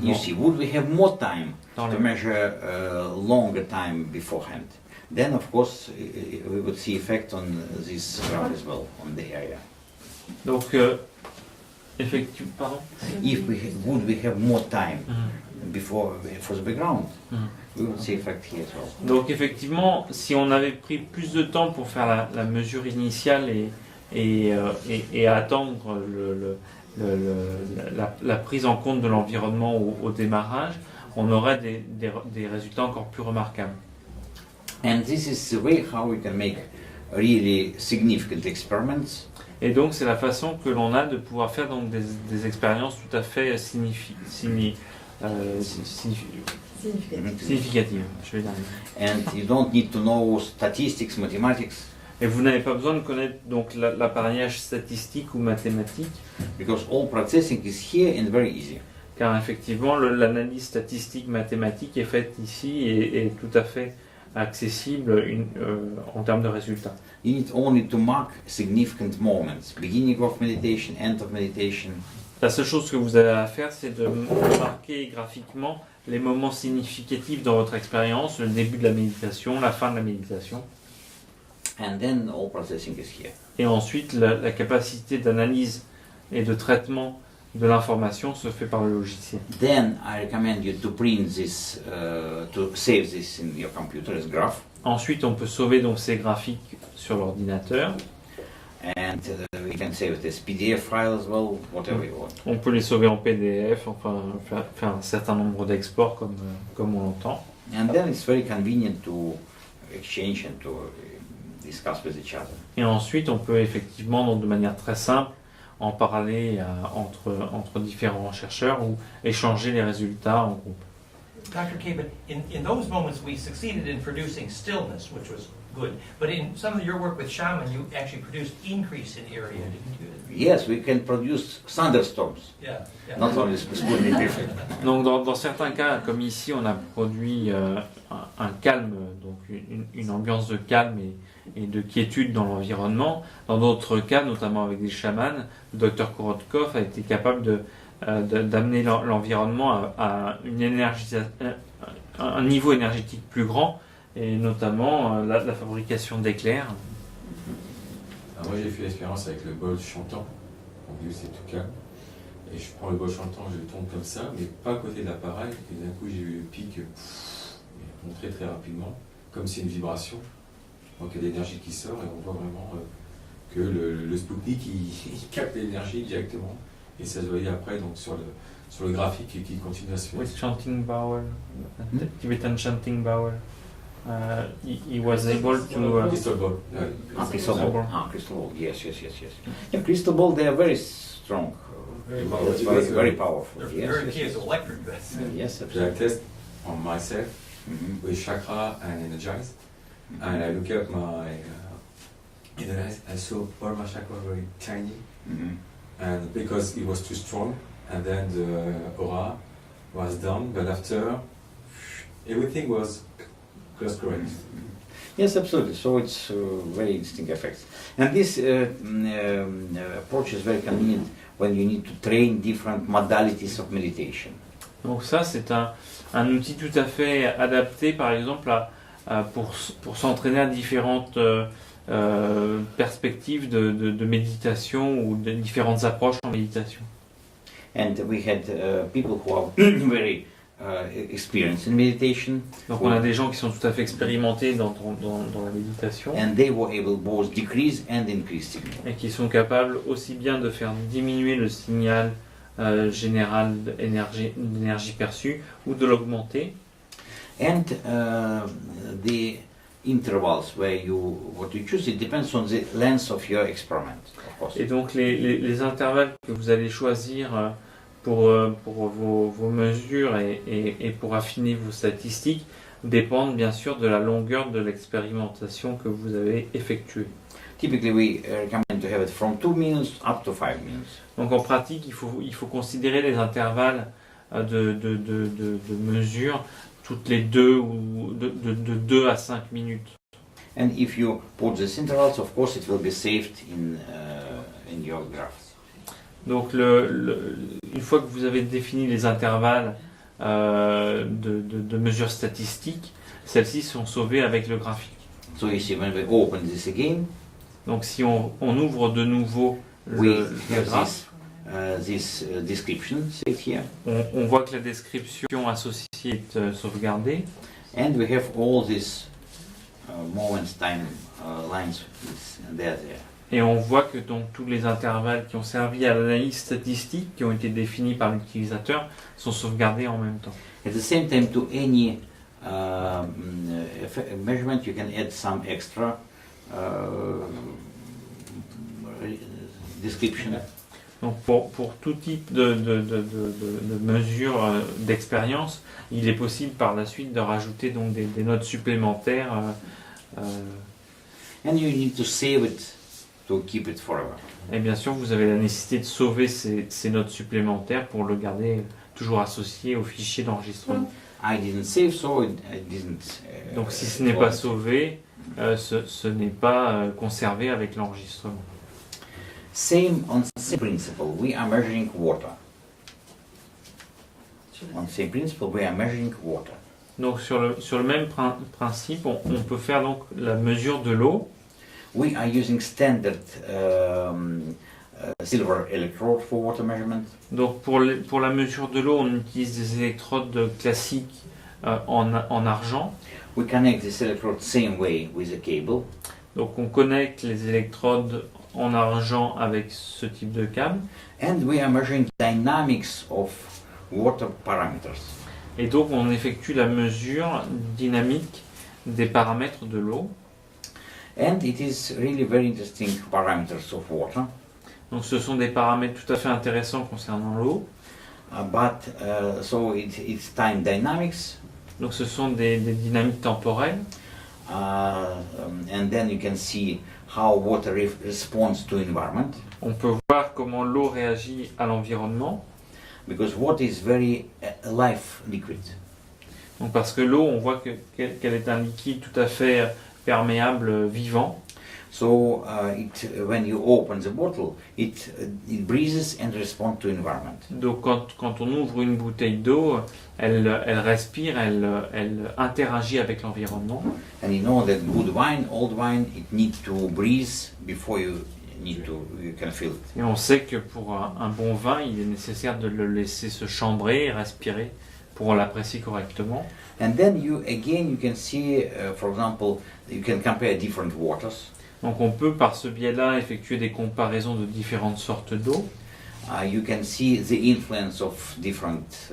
You see, would we have more time dans to les... measure longer time beforehand? Then, of course, we would see effect on this graph as well, on the area. Donc effectivement, pardon. If would we have more time Mhm. before for the background, Mhm. we would see effect here as well. Donc effectivement, si on avait pris plus de temps pour faire la mesure initiale et attendre la prise en compte de l'environnement au démarrage, on aurait des résultats encore plus remarquables. And this is the way how we can make really significant experiments. Et donc c'est la façon que l'on a de pouvoir faire donc des expériences tout à fait significatives. Je vais y arriver. And you don't need to know statistics, mathematics, Et vous n'avez pas besoin de connaître donc l'appareillage statistique ou mathématique, because all processing is here and very easy. car effectivement l'analyse statistique mathématique est faite ici et tout à fait accessible en termes de résultats. You need only to mark significant moments, beginning of meditation, end of meditation. La seule chose que vous avez à faire, c'est de marquer graphiquement les moments significatifs dans votre expérience, le début de la méditation, la fin de la méditation, And then all processing is here. et ensuite la capacité d'analyse et de traitement de l'information se fait par le logiciel. Then I recommend you to print this, to save this in your computer as graph. Ensuite, on peut sauver donc ces graphiques sur l'ordinateur. And we can save it as PDF file as well, whatever you want. On peut les sauver en PDF, enfin faire un certain nombre d'exports comme on l'entend. And then it's very convenient to exchange and to discuss with each other. Et ensuite, on peut effectivement, donc de manière très simple, en parler entre différents chercheurs ou échanger les résultats en groupe. Dr. K, but in those moments we succeeded in producing stillness, which was good. But in some of your work with shaman, you actually produced increase in area, didn't you? Yes, we can produce thunderstorms, Yeah. not only split different. Donc dans certains cas, comme ici, on a produit un calme, donc une ambiance de calme et de quiétude dans l'environnement. Dans d'autres cas, notamment avec des chamans, le docteur Korotkov a été capable d'amener l'environnement à un niveau énergétique plus grand, et notamment la fabrication d'éclairs. Alors moi j'ai fait l'expérience avec le bol chantant, au début c'est tout calme, et je prends le bol chantant, je le tourne comme ça, mais pas à côté de l'appareil, et d'un coup j'ai eu le pic, très très rapidement, comme c'est une vibration, donc il y a de l'énergie qui sort, et on voit vraiment que le Sputnik il capte l'énergie directement, et ça se voyait après donc sur le graphique qui continue à se faire. With chanting Bauer, Tibetan chanting Bauer, he was able to. Crystal ball. Crystal ball. Crystal ball. Yes. Yeah, crystal ball. They are very strong. That's very powerful. They're Yes, very yes, key yes. as electric, that's. Yes, J'ai un absolutely. test on myself Mhm. with chakra and energize, and I look at my energize. I saw all my chakra very tiny, Mhm. and because it was too strong, and then the aura was down. But after, everything was correct. Yes, absolutely. So it's very interesting effects. And this approach is very convenient when you need to train different modalities of meditation. Donc ça, c'est un outil tout à fait adapté, par exemple, pour s'entraîner à différentes perspectives de méditation ou de différentes approches en méditation. And we had people who are very experienced in meditation, Donc on a des gens qui sont tout à fait expérimentés dans la méditation and they were able both decrease and increase signal. et qui sont capables aussi bien de faire diminuer le signal général d'énergie perçue ou de l'augmenter. And the intervals what you choose, it depends on the length of your experiment, of course. Et donc les intervalles que vous allez choisir pour vos mesures et pour affiner vos statistiques dépendent bien sûr de la longueur de l'expérimentation que vous avez effectuée. Typically, we recommend to have it from 2 minutes up to 5 minutes. Donc en pratique, il faut considérer les intervalles de mesure toutes les 2 à 5 minutes. And if you put these intervals, of course, it will be saved in your graphs. Donc une fois que vous avez défini les intervalles de mesure statistique, celles-ci sont sauvées avec le graphique. So you see, when we open this again, Donc si on ouvre de nouveau we le have graphe, this description saved here, on voit que la description associée est sauvegardée. and we have all these moments, time lines there. Et on voit que donc tous les intervalles qui ont servi à l'analyse statistique, qui ont été définis par l'utilisateur, sont sauvegardés en même temps. At the same time, to any measurement, you can add some extra description. Donc pour tout type de mesure d'expérience, il est possible par la suite de rajouter donc des notes supplémentaires. And you need to save it to keep it forever. Et bien sûr, vous avez la nécessité de sauver ces notes supplémentaires pour le garder toujours associé au fichier d'enregistrement. I didn't save, so I didn't. Donc si ce n'est pas sauvé, ce n'est pas conservé avec l'enregistrement. Same on same principle, we are measuring water. On same principle, we are measuring water. Donc sur le même principe, on peut faire donc la mesure de l'eau. We are using standard silver electrode for water measurement. Donc pour la mesure de l'eau, on utilise des électrodes classiques en argent. We connect this electrode same way with a cable. Donc on connecte les électrodes en argent avec ce type de câble. And we are measuring dynamics of water parameters. Et donc on effectue la mesure dynamique des paramètres de l'eau. And it is really very interesting parameters of water. Donc ce sont des paramètres tout à fait intéressants concernant l'eau. So it's time dynamics. Donc ce sont des dynamiques temporelles. And then you can see how water responds to environment. On peut voir comment l'eau réagit à l'environnement. Because water is very life liquid. Donc parce que l'eau, on voit qu'elle est un liquide tout à fait perméable, vivant. So when you open the bottle, it breathes and responds to environment. Donc quand on ouvre une bouteille d'eau, elle respire, elle interagit avec l'environnement. And you know that good wine, old wine, it needs to breathe before you can feel it. Et on sait que pour un bon vin, il est nécessaire de le laisser se chambrer et respirer pour l'apprécier correctement. And then you can see, for example, you can compare different waters. Donc on peut par ce biais-là effectuer des comparaisons de différentes sortes d'eau. You can see the influence of different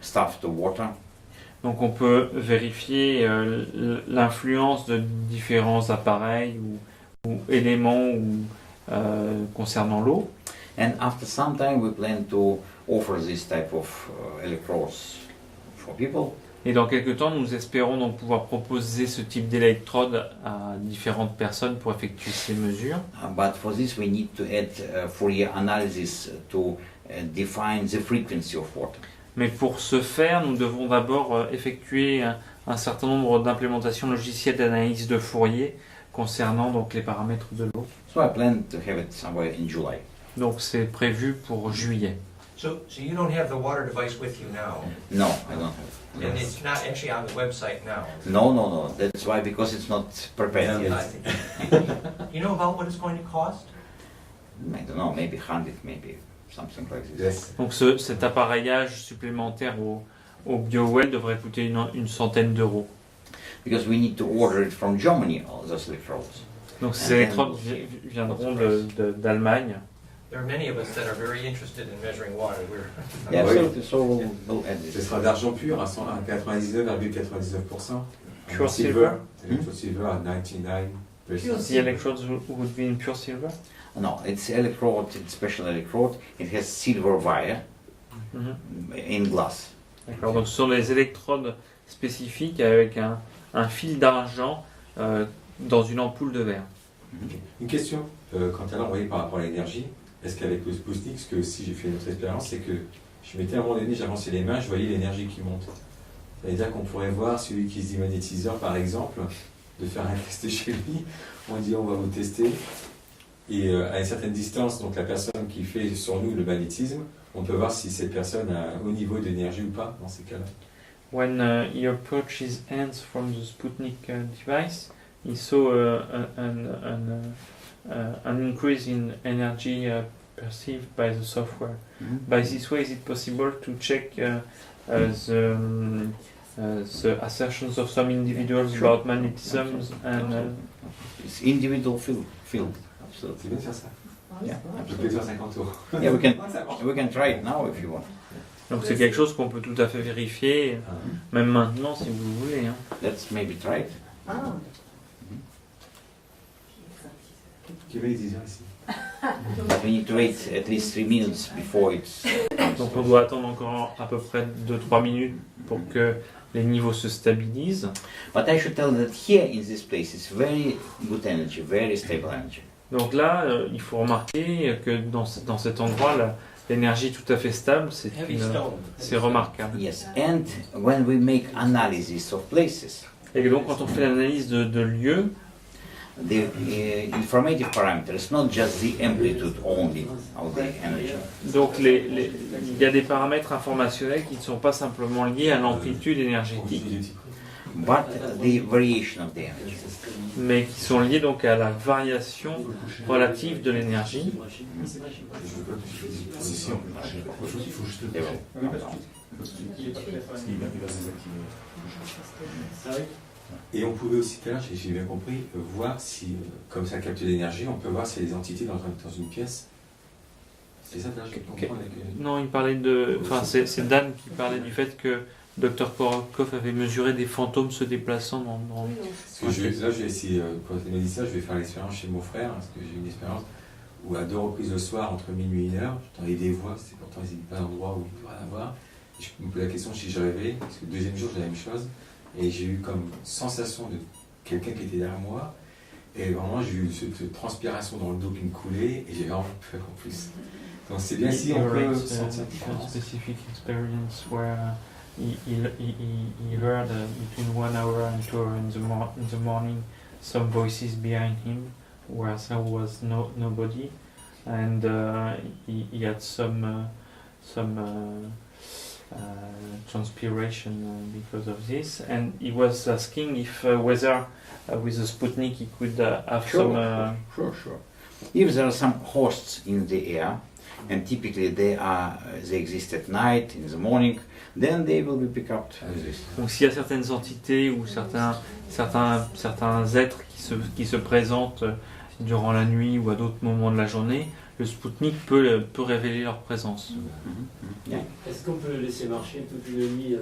stuff to water. Donc on peut vérifier l'influence de différents appareils ou éléments concernant l'eau. And after some time, we plan to offer this type of electrodes for people. Et dans quelques temps, nous espérons donc pouvoir proposer ce type d'électrode à différentes personnes pour effectuer ces mesures. But for this, we need to add Fourier analysis to define the frequency of water. Mais pour ce faire, nous devons d'abord effectuer un certain nombre d'implémentations logicielles d'analyse de Fourier concernant donc les paramètres de l'eau. So I plan to have it somewhere in July. Donc c'est prévu pour juillet. So you don't have the water device with you now, No, I don't have. and it's not actually on the website now. No. That's why, because it's not prepared I yet. think- You know about what it's going to cost? I don't know, maybe 100, maybe something like this. Yes. Donc cet appareillage supplémentaire au BioWell devrait coûter une centaine d'euros. Because we need to order it from Germany, all those electrodes. Donc ces électrodes viendront d'Allemagne. There are many of us that are very interested in measuring water. Yeah, Oui. so we'll add Ce this. sera d'argent pur à 99,99%. Pure silver? Pure silver à 99%. The electrodes would be in pure silver. No, it's electrode, it's special electrode. It has silver wire Mhm. in glass. D'accord. Donc ce sont des électrodes spécifiques avec un fil d'argent dans une ampoule de verre. Une question, quant à l'envoyer par rapport à l'énergie, est-ce qu'avec le Sputnik, ce que si j'ai fait notre expérience, c'est que je mettais à un moment donné, j'avançais les mains, je voyais l'énergie qui monte. C'est-à-dire qu'on pourrait voir celui qui se dit magnétiseur par exemple, de faire un test chez lui, on dit on va vous tester, et à une certaine distance, donc la personne qui fait sur nous le magnétisme, on peut voir si cette personne a un haut niveau d'énergie ou pas dans ces cas-là. When he approached his hands from the Sputnik device, he saw an increase in energy perceived by the software. By this way, is it possible to check the assertions of some individuals Sure. about magnetism and It's individual field, C'est absolutely. bien de faire ça. Yeah, Je peux te faire 50 euros. Yeah, we can Ça marche. we can try it now if you want. donc c'est quelque chose qu'on peut tout à fait vérifier, même maintenant si vous voulez. Hein. Let's maybe try it. Qui va les 10 heures ici? But we need to wait at least 3 minutes before it's. Donc on doit attendre encore à peu près 2-3 minutes pour que les niveaux se stabilisent. But I should tell that here in this place it's very good energy, very stable energy. Donc là, il faut remarquer que dans cet endroit, l'énergie est tout à fait stable, Heavy stone. c'est remarquable. Yes, and when we make analysis of places, Et donc quand on fait l'analyse de lieux, the informative parameter is not just the amplitude only of the energy. donc il y a des paramètres informationnels qui ne sont pas simplement liés à l'amplitude énergétique, But the variation of the energy. mais qui sont liés donc à la variation relative de l'énergie. They will come down. Et on pouvait aussi, tout à l'heure, j'ai bien compris, voir si, comme ça capte de l'énergie, on peut voir si les entités dans une pièce. C'est ça, tout à l'heure, je comprends avec... Non, il parlait de... Enfin, c'est Dan qui parlait du fait que Dr Korokov avait mesuré des fantômes se déplaçant dans... Parce que là, je vais essayer, pour te dire ça, je vais faire l'expérience chez mon frère, parce que j'ai eu une expérience où à 2 reprises le soir, entre minuit et 1h, j'entendais des voix, c'était pourtant ils n'étaient pas un endroit où il ne pouvait rien avoir. Et je me posais la question si je rêvais, parce que le deuxième jour, j'ai la même chose, et j'ai eu comme sensation de quelqu'un qui était derrière moi, et vraiment j'ai eu cette transpiration dans le dos qui me coulait, et j'ai vraiment peur en plus. Donc c'est bien si on peut sentir la différence. specific experience where he heard between 1 hour and 2 hours in the morning some voices behind him where there was nobody, and he had some transpiration because of this, and he was asking if whether with the Sputnik he could have some. Sure. If there are some hosts in the air, and typically they exist at night, in the morning, then they will be picked up with this. Donc s'il y a certaines entités ou certains êtres qui se présentent durant la nuit ou à d'autres moments de la journée, le Sputnik peut révéler leur présence. Yeah. Est-ce qu'on peut le laisser marcher toute une nuit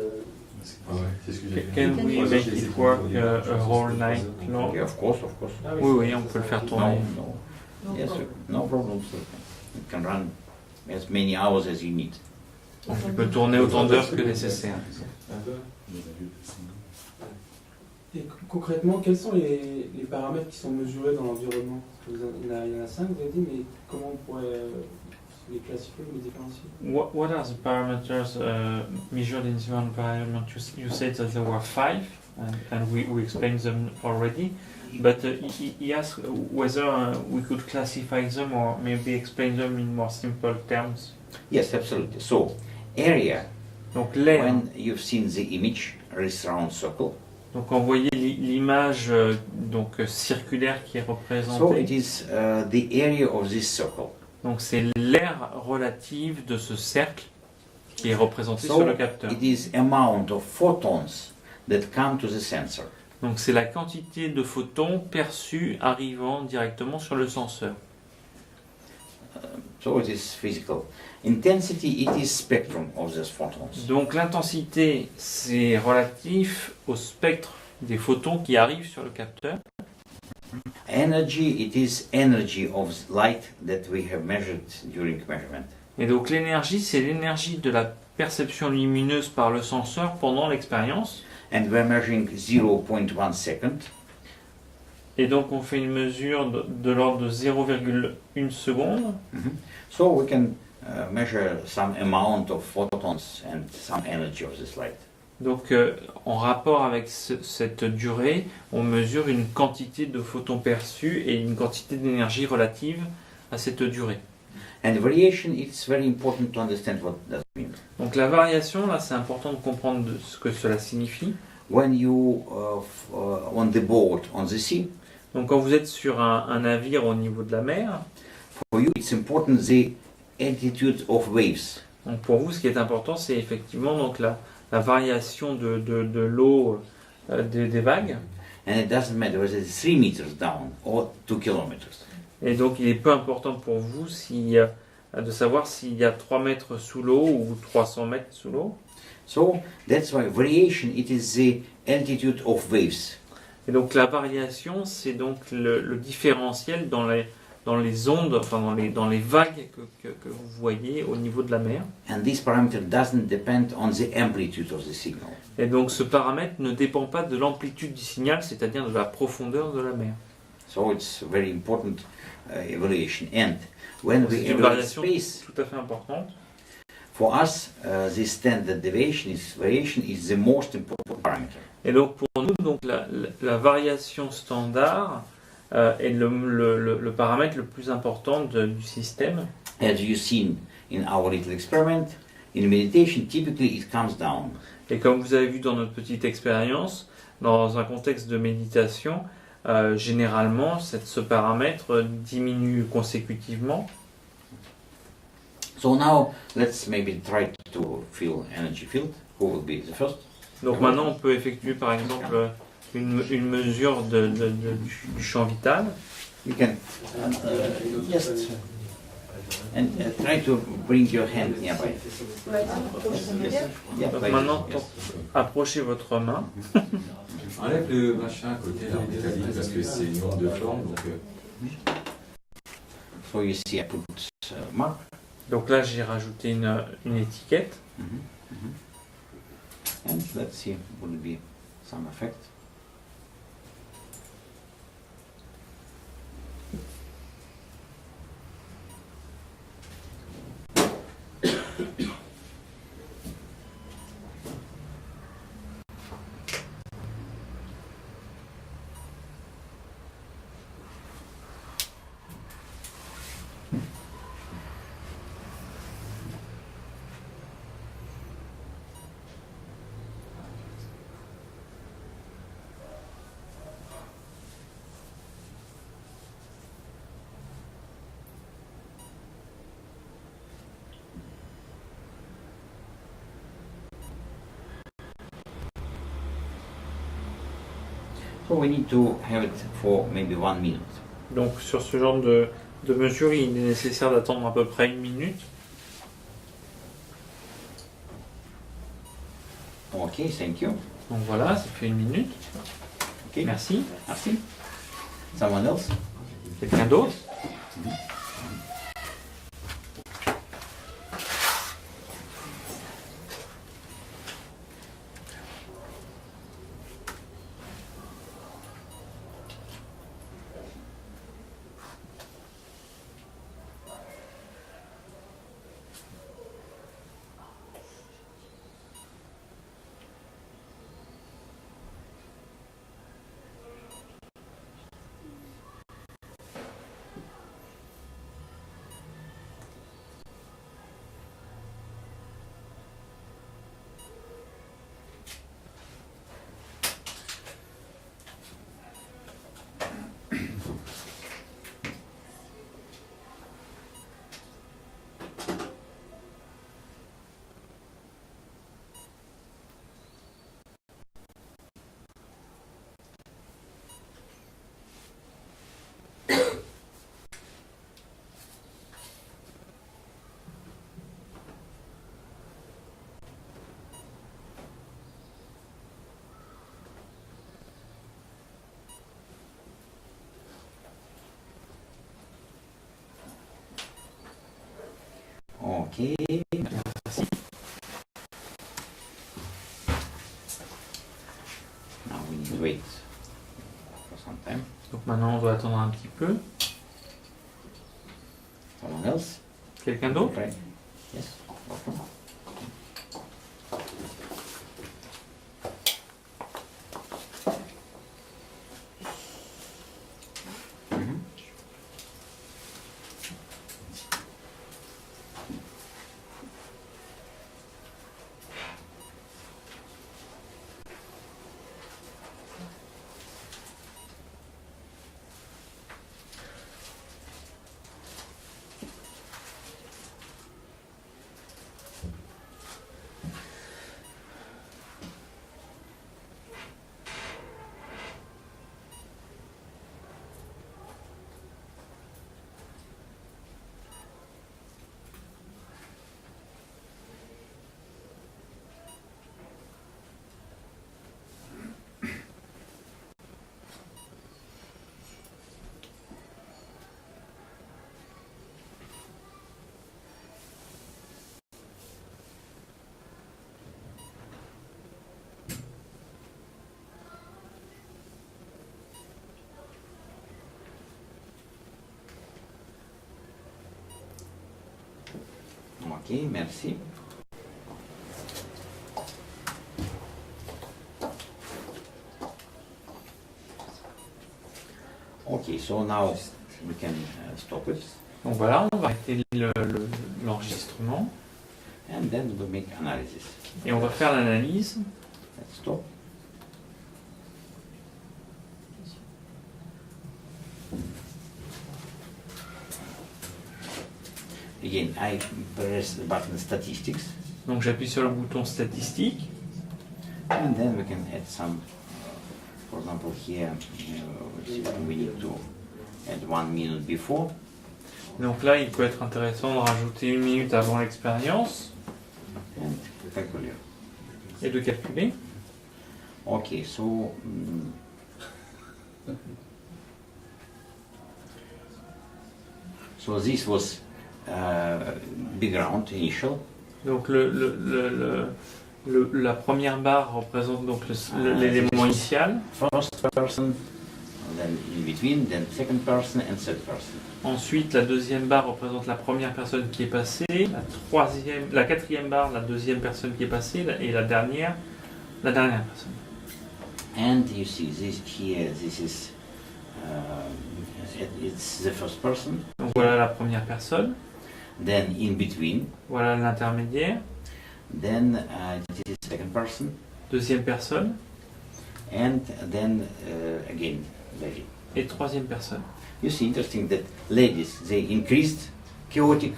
Ah ouais, c'est ce que j'ai fait. Can we make it work a whole night long? Yeah, of course. Ah Oui, on peut le faire tourner. No. Yes, sir. No problem, sir. It can run as many hours as you need. Donc il peut tourner autant d'heures que nécessaire. Et concrètement, quels sont les paramètres qui sont mesurés dans l'environnement? Il y en a 5, vous avez dit, mais comment on pourrait les classifier ou les différencier? What are the parameters measured in the environment? You said that there were 5, and we explained them already. But he asked whether we could classify them or maybe explain them in more simple terms. Yes, absolutely. So, area, Donc l'air. when you've seen the image, this round circle, Donc on voyait l'image circulaire qui est so représentée. it is the area of this circle. Donc c'est l'aire relative de ce cercle qui est représenté So sur le capteur. it is amount of photons that come to the sensor. Donc c'est la quantité de photons perçus arrivant directement sur le senseur. So it is physical. Intensity, it is spectrum of those photons. Donc l'intensité, c'est relatif au spectre des photons qui arrivent sur le capteur. Energy, it is energy of light that we have measured during measurement. Et donc l'énergie, c'est l'énergie de la perception lumineuse par le senseur pendant l'expérience. And we're measuring 0.1 second. Et donc on fait une mesure de l'ordre de 0,1 seconde. So we can measure some amount of photons and some energy of this light. Donc en rapport avec cette durée, on mesure une quantité de photons perçus et une quantité d'énergie relative à cette durée. And variation, it's very important to understand what that means. Donc la variation, là, c'est important de comprendre ce que cela signifie. When you on the boat on the sea, Donc quand vous êtes sur un navire au niveau de la mer, for you it's important the altitude of waves. donc pour vous, ce qui est important, c'est effectivement donc la variation de l'eau des vagues. And it doesn't matter whether it's 3 meters down or 2 kilometers. Et donc il est peu important pour vous de savoir s'il y a 3 mètres sous l'eau ou 300 mètres sous l'eau. So that's why variation, it is the altitude of waves. Et donc la variation, c'est donc le différentiel dans les ondes, enfin dans les vagues que vous voyez au niveau de la mer. And this parameter doesn't depend on the amplitude of the signal. Et donc ce paramètre ne dépend pas de l'amplitude du signal, c'est-à-dire de la profondeur de la mer. So it's very important evaluation. And when we C'est une evaluate variation space, tout à fait importante. for us, the standard deviation is the most important parameter. Et donc pour nous, donc la variation standard est le paramètre le plus important du système. As you've seen in our little experiment, in meditation, typically it comes down. Et comme vous avez vu dans notre petite expérience, dans un contexte de méditation, généralement ce paramètre diminue consécutivement. So now let's maybe try to feel energy field. Who will be the first? Donc maintenant on peut effectuer par exemple une mesure du champ vital. You can just and try to bring your hand nearby. Yes. Yeah, Donc like maintenant this. approchez votre main. Enlève le machin à côté, là, métallique, parce que c'est une onde de forme, donc So you see, I put mark. Donc là j'ai rajouté une étiquette. And let's see, will it be some effect? So we need to have it for maybe 1 minute. Donc sur ce genre de mesure, il est nécessaire d'attendre à peu près 1 minute. Okay, thank you. Donc voilà, ça fait 1 minute. Okay, Merci. merci. Someone else? Quelqu'un d'autre? Okay. Merci. Now we need to wait for some time. Donc maintenant on doit attendre un petit peu. Someone else? Quelqu'un d'autre? Right. Yes. Welcome. Mhm. Ok, merci. Okay, so now we can stop it, Donc voilà, on va arrêter l'enregistrement and then we make analysis. et on va faire l'analyse. Let's stop. Again, I press the button statistics, Donc j'appuie sur le bouton statistique. and then we can add some, for example, here we need to add 1 minute before, Donc là, il peut être intéressant de rajouter 1 minute avant l'expérience and calculate. et de calculer. Okay, so so this was background initial, Donc la première barre représente donc l'élément initial. first person, then in between, then second person and third person. Ensuite, la deuxième barre représente la première personne qui est passée. La quatrième barre, la deuxième personne qui est passée. Et la dernière personne. And you see this here, this is it's the first person. Donc voilà la première personne. Then in between, Voilà l'intermédiaire. then this is second person, Deuxième personne. and then again lady. Et troisième personne. You see, interesting that ladies, they increased chaotic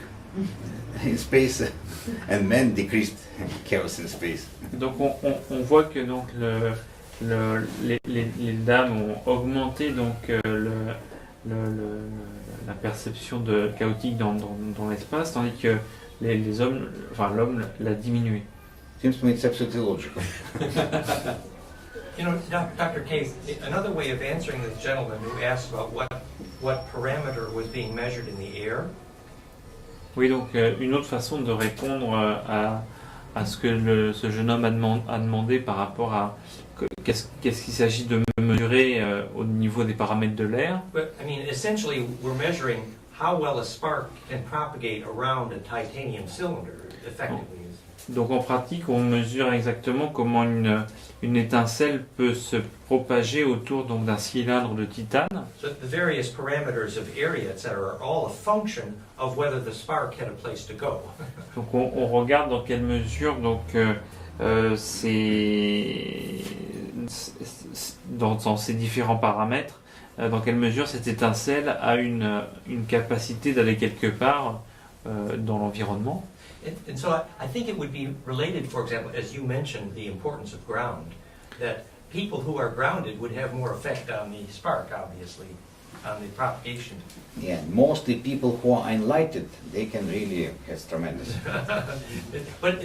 in space, and men decreased chaos in space. Donc on voit que donc les dames ont augmenté donc la perception de chaotique dans l'espace, tandis que les hommes, enfin l'homme l'a diminué. Seems to me it's absolutely logical. You know, Dr. Case, another way of answering this gentleman who asked about what parameter was being measured in the air. Oui, donc une autre façon de répondre à ce que ce jeune homme a demandé par rapport à qu'est-ce qu'il s'agit de mesurer au niveau des paramètres de l'air. But, I mean, essentially, we're measuring how well a spark can propagate around a titanium cylinder effectively. Donc en pratique, on mesure exactement comment une étincelle peut se propager autour donc d'un cylindre de titane. So the various parameters of area, etc., are all a function of whether the spark had a place to go. Donc on regarde dans quelle mesure donc dans ces différents paramètres, dans quelle mesure cette étincelle a une capacité d'aller quelque part dans l'environnement. And so I think it would be related, for example, as you mentioned, the importance of ground, that people who are grounded would have more effect on the spark, obviously, on the propagation. Yeah, mostly people who are enlightened, they can really have tremendous. But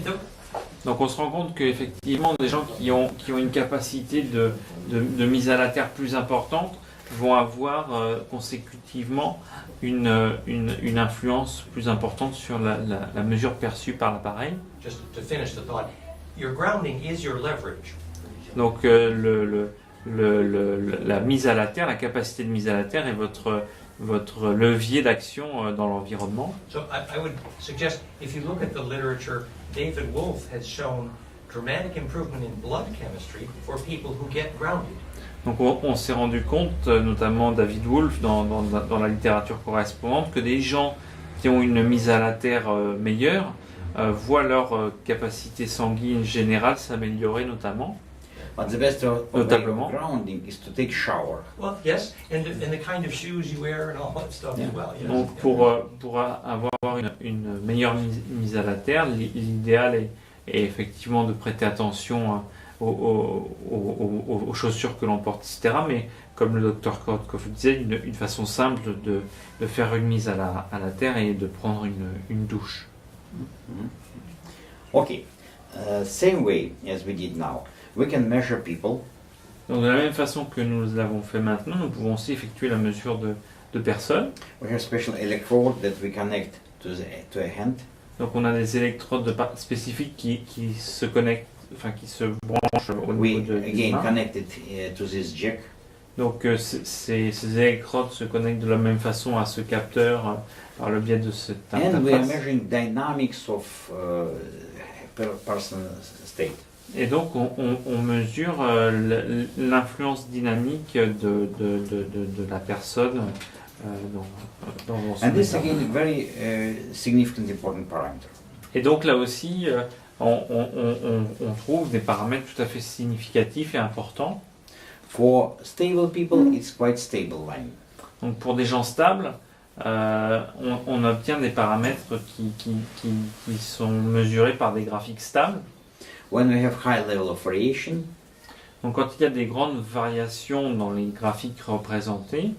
Donc on se rend compte qu'effectivement, des gens qui ont une capacité de mise à la terre plus importante vont avoir consécutivement une influence plus importante sur la mesure perçue par l'appareil. Just to finish the thought, your grounding is your leverage. Donc la mise à la terre, la capacité de mise à la terre est votre levier d'action dans l'environnement. So I would suggest, if you look at the literature, David Wolfe has shown dramatic improvement in blood chemistry for people who get grounded. Donc on s'est rendu compte, notamment David Wolfe dans la littérature correspondante, que des gens qui ont une mise à la terre meilleure voient leur capacité sanguine générale s'améliorer notamment. But the best way of Notablement. grounding is to take shower. Well, yes, and the kind of shoes you wear and all that stuff Yeah. as well. Yes. Donc pour avoir une meilleure mise à la terre, l'idéal est effectivement de prêter attention aux chaussures que l'on porte, etc. Mais comme le docteur Korotkov disait, une façon simple de faire une mise à la terre et de prendre une douche. Okay, same way as we did now. We can measure people. Donc de la même façon que nous l'avons fait maintenant, nous pouvons aussi effectuer la mesure de personnes. We have special electrode that we connect to a hand. Donc on a des électrodes spécifiques qui se connectent, enfin qui se branchent au We niveau de again main. connect it to this jack. Donc ces électrodes se connectent de la même façon à ce capteur par le biais de cette And we are interface. measuring dynamics of person state. Et donc on mesure l'influence dynamique de la personne dans son And this état. again a very significant important parameter. Et donc là aussi on trouve des paramètres tout à fait significatifs et importants. For stable people, it's quite stable line. Donc pour des gens stables, on obtient des paramètres qui sont mesurés par des graphiques stables. When we have high level of variation, Donc quand il y a des grandes variations dans les graphiques représentés,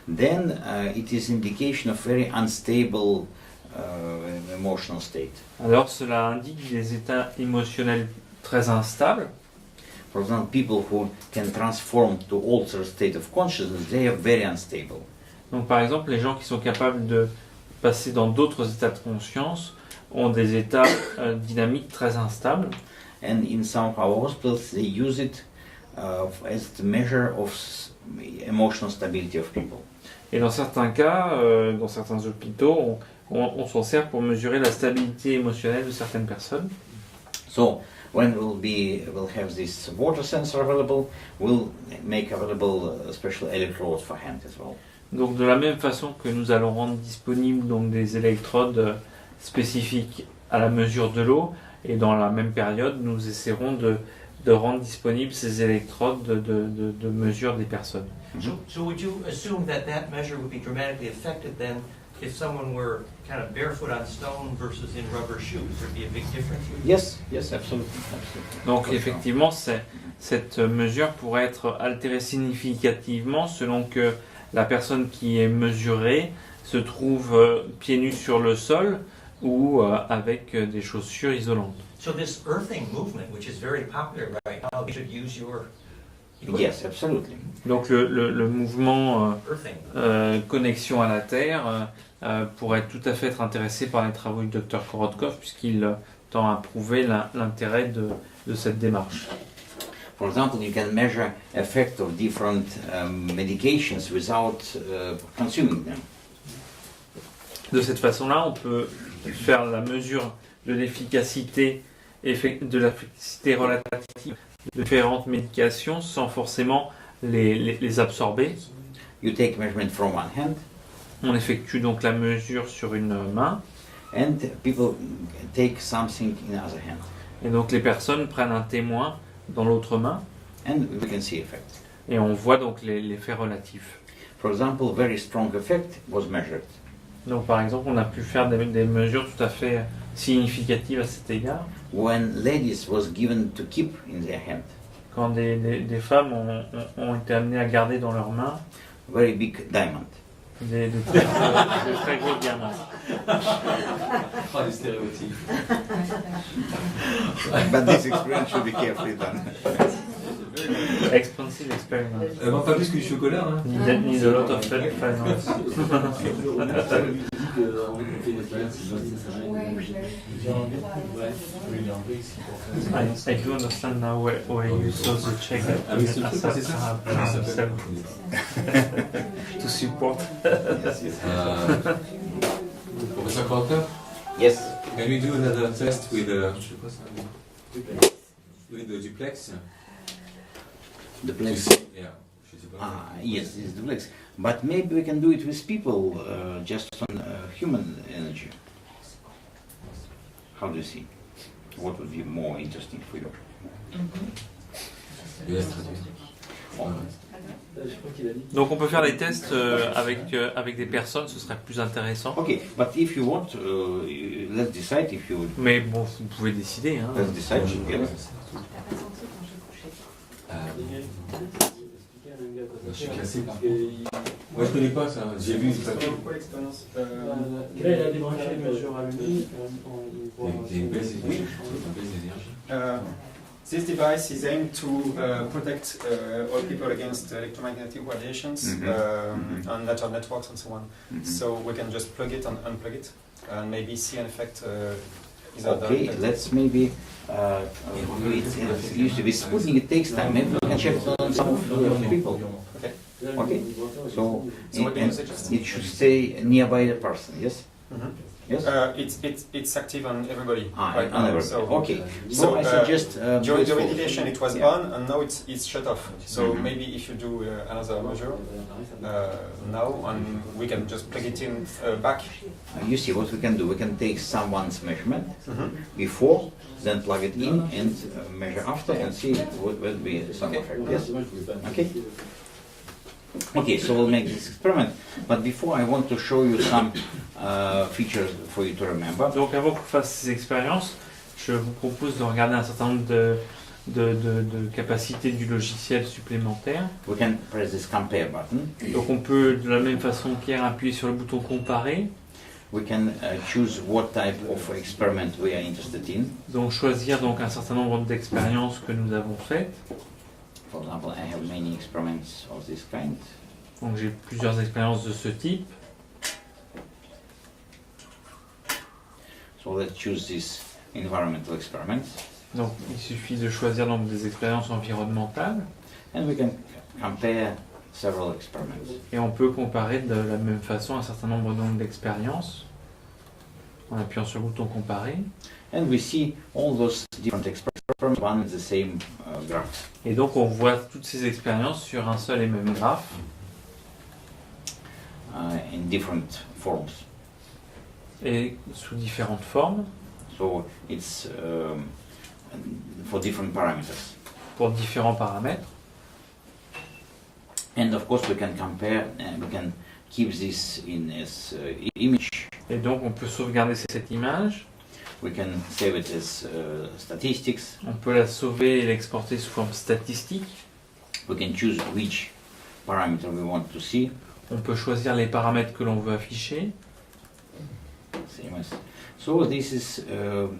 then it is indication of very unstable emotional state. alors cela indique des états émotionnels très instables. For example, people who can transform to alter state of consciousness, they are very unstable. Donc par exemple, les gens qui sont capables de passer dans d'autres états de conscience ont des états dynamiques très instables. And in some of our hospitals, they use it as the measure of emotional stability of people. Et dans certains cas, dans certains hôpitaux, on s'en sert pour mesurer la stabilité émotionnelle de certaines personnes. So when we'll have this water sensor available, we'll make available special electrodes for hand as well. Donc de la même façon que nous allons rendre disponibles donc, des électrodes spécifiques à la mesure de l'eau, et dans la même période, nous essaierons de rendre disponibles ces électrodes de mesure des personnes. So would you assume that measure would be dramatically affected then if someone were kind of barefoot on stone versus in rubber shoes? There'd be a big difference? Yes, absolutely. Donc For sure. effectivement, cette mesure pourrait être altérée significativement selon que la personne qui est mesurée se trouve pieds nus sur le sol ou avec des chaussures isolantes. So this earthing movement, which is very popular right now, you should use your equipment. Yes, absolutely. Donc le mouvement Earthing. connexion à la Terre pourrait tout à fait être intéressé par les travaux du Dr Korotkov puisqu'il tend à prouver l'intérêt de cette démarche. For example, you can measure effect of different medications without consuming them. De cette façon-là, on peut faire la mesure de l'efficacité relative de différentes médications sans forcément les absorber. You take measurement from one hand, On effectue donc la mesure sur une main and people take something in other hand, et donc les personnes prennent un témoin dans l'autre main and we can see effect. et on voit donc l'effet relatif. For example, very strong effect was measured. Donc par exemple, on a pu faire des mesures tout à fait significatives à cet égard. When ladies was given to keep in their hand Quand des femmes ont été amenées à garder dans leurs mains very big diamond. de très gros diamants. Oh, les stéréotypes. But this experience should be carefully done. Very Expensive experiment. Pas plus que du chocolat, hein. Need a lot of finance. On fait une expérience, ça sert à rien. I do understand now where you saw the check Ah oui, c'est le truc, c'est ça. To support. Professeur Carter, Yes. can we do another test with the duplex? Duplex. Yeah. Je sais pas. Yes, it's duplex. But maybe we can do it with people, just on human energy. How do you see? What would be more interesting for you? Je laisse traduire. Je crois qu'il a dit. Donc on peut faire des tests avec des personnes, ce serait plus intéressant. Okay, but if you want, let's decide if you Mais bon, vous pouvez décider. Hein. let's decide together. Je suis cassé par contre. Moi je connais pas ça, j'ai vu une photo. Là, il a débranché le mesure allumée. Il y a une baisse d'énergie. This device is aimed to protect all people against electromagnetic radiations on natural networks and so on. So we can just plug it and unplug it and maybe see an effect. Okay, let's maybe it used to be Sputnik, it takes time. Maybe we can check on some of the people. Okay, so it should stay nearby the person, yes? Yes? It's active on everybody On right now. everybody. So, Okay, so I suggest during the radiation it was Yeah. on and now it's shut off. So maybe if you do another measure now and we can just plug it in back. You see what we can do. We can take someone's measurement before, then plug it in and measure after and see what will be some effect. Yes? Okay? Okay, so we'll make this experiment. But before, I want to show you some features for you to remember. Donc avant qu'on fasse ces expériences, je vous propose de regarder un certain nombre de capacités du logiciel supplémentaires. We can press this compare button. Donc on peut de la même façon qu'hier appuyer sur le bouton comparer. We can choose what type of experiment we are interested in. Donc choisir donc un certain nombre d'expériences que nous avons faites. For example, I have many experiments of this kind. Donc j'ai plusieurs expériences de ce type. So let's choose this environmental experiment. Donc il suffit de choisir donc des expériences environnementales And we can compare several experiments. et on peut comparer de la même façon un certain nombre donc d'expériences en appuyant sur le bouton comparer. And we see all those different experiments, one and the same graph. Et donc on voit toutes ces expériences sur un seul et même graphe In different forms. et sous différentes formes So it's for different parameters. pour différents paramètres. And of course we can compare and we can keep this in as image. Et donc on peut sauvegarder cette image, We can save it as statistics. on peut la sauver et l'exporter sous forme statistique. We can choose which parameter we want to see. On peut choisir les paramètres que l'on veut afficher. Same as. So this is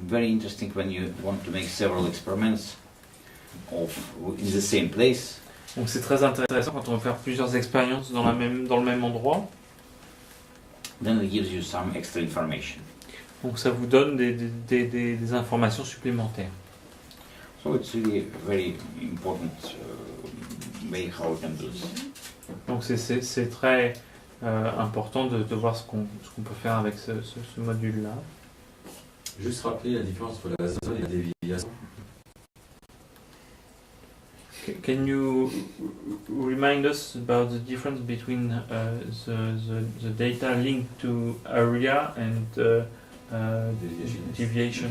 very interesting when you want to make several experiments in the same place. Donc c'est très intéressant quand on veut faire plusieurs expériences dans le même endroit. Then it gives you some extra information. Donc ça vous donne des informations supplémentaires. So it's really a very important way how we can do this. Donc c'est très important de voir ce qu'on peut faire avec ce module-là. Juste rappeler la différence entre la zone et la déviation. Can you remind us about the difference between the data linked to area and deviation?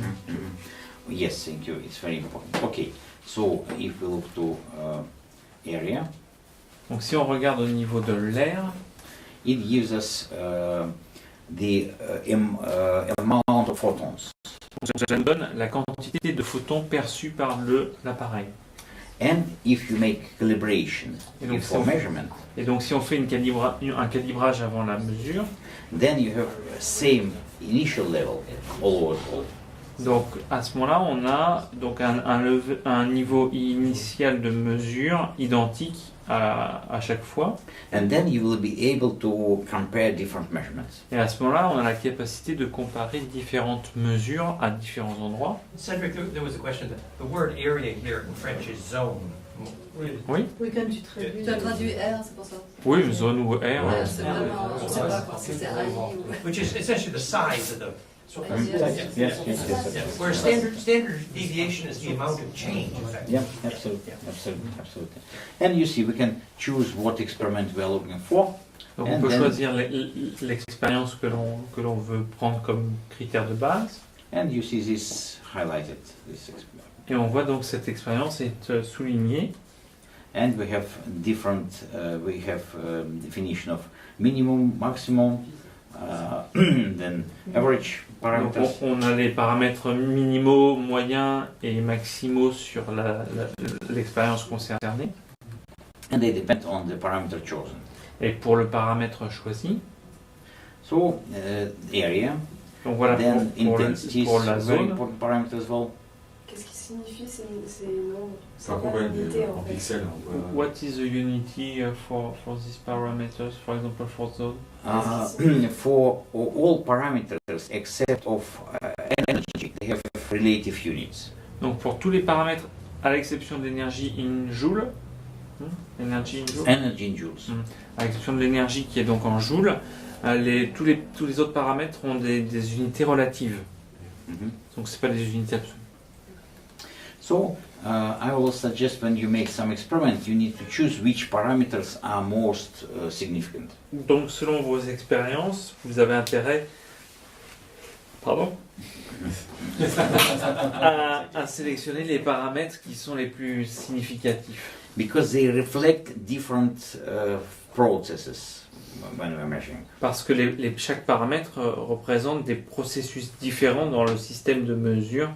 Yes, thank you. It's very important. Okay, so if we look to area, Donc si on regarde au niveau de l'air, it gives us the amount of photons. ça nous donne la quantité de photons perçus par l'appareil. And if you make calibration Et donc, before measurement, Et donc si on fait un calibrage avant la mesure, then you have same initial level all over the world. Donc à ce moment-là, on a donc un niveau initial de mesure identique à chaque fois. And then you will be able to compare different measurements. Et à ce moment-là, on a la capacité de comparer différentes mesures à différents endroits. Cedric, there was a question. The word area here in French is zone. Oui, Oui, comme tu traduis. Tu as traduit R, c'est pour ça. oui, une zone ou R. Ouais. C'est vraiment, je sais pas quoi, c'est AI ou... Which is essentially the size of the. Yes. Yeah. Where standard deviation is the amount of change, effectively. Yeah, absolutely. And you see, we can choose what experiment we are looking for. Donc on And peut then- choisir l'expérience que l'on veut prendre comme critère de base. And you see this highlighted, this experiment. Et on voit donc cette expérience est soulignée. And we have different, definition of minimum, maximum, then average Donc parameters. on a les paramètres minimaux, moyens et maximaux sur l'expérience concernée. And they depend on the parameter chosen. Et pour le paramètre choisi, So, area, donc voilà then pour intensity is pour la a very zone. important parameter as well. Qu'est-ce qui signifie ces nombres? Par contre, en pixels, on voit. What is the unity for these parameters, for example for zone? For all parameters except of energy, they have relative units. Donc pour tous les paramètres, à l'exception de l'énergie in joule, énergie in joule, Energy in joules. à l'exception de l'énergie qui est donc en joule, tous les autres paramètres ont des unités relatives. Mhm. Donc c'est pas des unités absolues. So, I will suggest when you make some experiment, you need to choose which parameters are most significant. Donc selon vos expériences, vous avez intérêt à sélectionner les paramètres qui sont les plus significatifs. Because they reflect different processes when we're measuring. Parce que chaque paramètre représente des processus différents dans le système de mesure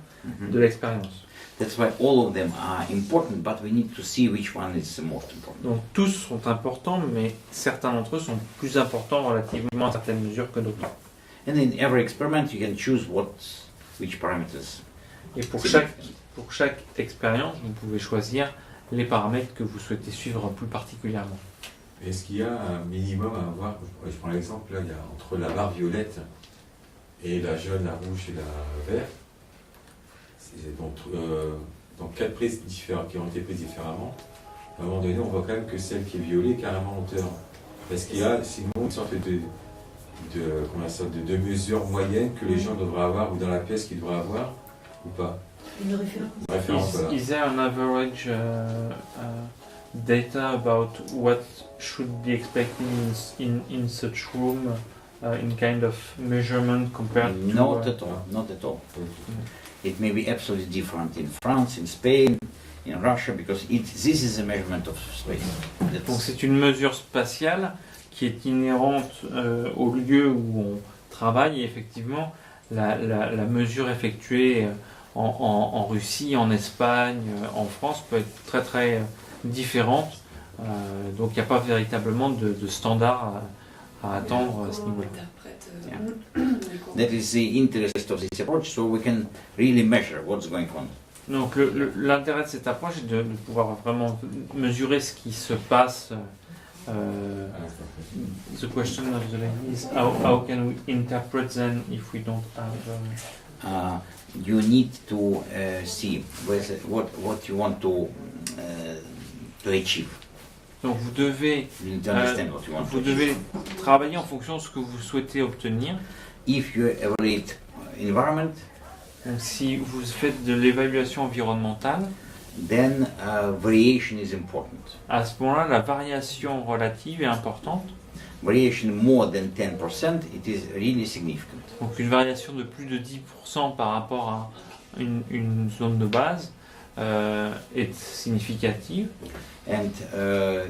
de l'expérience. That's why all of them are important, but we need to see which one is the most important. Donc tous sont importants, mais certains d'entre eux sont plus importants relativement à certaines mesures que d'autres. And in every experiment, you can choose which parameters. Et pour chaque expérience, vous pouvez choisir les paramètres que vous souhaitez suivre plus particulièrement. Est-ce qu'il y a un minimum à avoir? Je prends l'exemple, là, il y a entre la barre violette et la jaune, la rouge et la verte. C'est donc 4 prises différentes qui ont été prises différemment. À un moment donné, on voit quand même que celle qui est violet est carrément en hauteur. Est-ce qu'il y a sinon une sorte de mesure moyenne que les gens devraient avoir, ou dans la pièce qu'ils devraient avoir, ou pas? Une référence. Une référence, voilà. Is there an average data about what should be expected in such room, in kind of measurement compared to... Not at all. It may be absolutely different in France, in Spain, in Russia, because this is a measurement of space. Donc c'est une mesure spatiale qui est inhérente au lieu où on travaille, et effectivement la mesure effectuée en Russie, en Espagne, en France peut être très très différente. Donc il n'y a pas véritablement de standard à attendre à ce niveau-là. That is the interest of this approach, so we can really measure what's going on. Donc l'intérêt de cette approche est de pouvoir vraiment mesurer ce qui se passe. The question of the lady is how can we interpret then if we don't have... You need to see what you want to achieve. Donc vous devez, You need to understand what you want to vous achieve. devez travailler en fonction de ce que vous souhaitez obtenir. If you evaluate environment, Donc si vous faites de l'évaluation environnementale, then variation is important. à ce moment-là, la variation relative est importante. Variation more than 10%, it is really significant. Donc une variation de plus de 10% par rapport à une zone de base est significative. And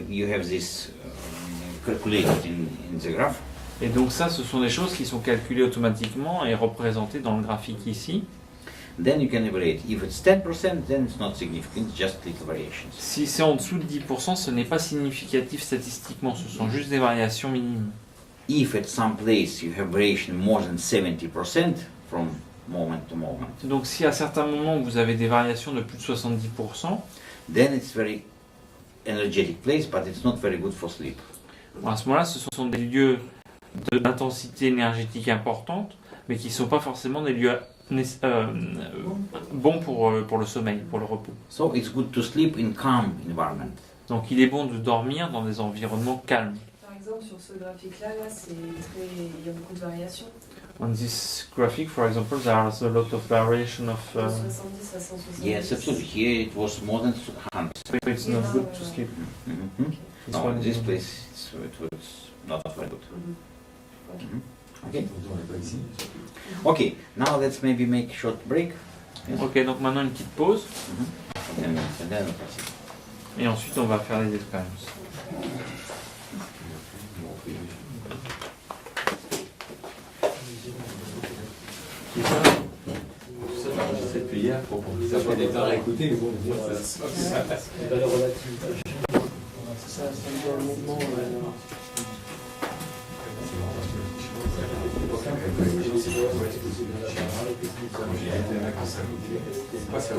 you have this calculated in the graph. Et donc ça, ce sont des choses qui sont calculées automatiquement et représentées dans le graphique ici. Then you can evaluate. If it's 10%, then it's not significant, just little variations. Si c'est en dessous de 10%, ce n'est pas significatif statistiquement, ce sont juste des variations minimes. If at some place you have variation more than 70% from moment to moment. Donc si à certains moments vous avez des variations de plus de 70%, Then it's very energetic place, but it's not very good for sleep. à ce moment-là, ce sont des lieux d'intensité énergétique importante, mais qui ne sont pas forcément des lieux bons pour le sommeil, pour le repos. So it's good to sleep in calm environment. Donc il est bon de dormir dans des environnements calmes. Par exemple, sur ce graphique-là, il y a beaucoup de variations. On this graphic, for example, there's a lot of variation of... 70 à 170. Yes, absolutely. Here it was more than 100. so it's not good to sleep. Mhm. This No, one in this is- place it was not very good. Mhm. Okay. On n'est pas ici. Okay. Now let's maybe make a short break. Yes. Ok, donc maintenant une petite pause, And then we'll proceed. et ensuite on va faire les expériences. J'essaie depuis hier pour ça soit des temps à écouter, mais bon, moi, ça. Les valeurs relatives. C'est ça, c'est un mouvement. C'est pas ça.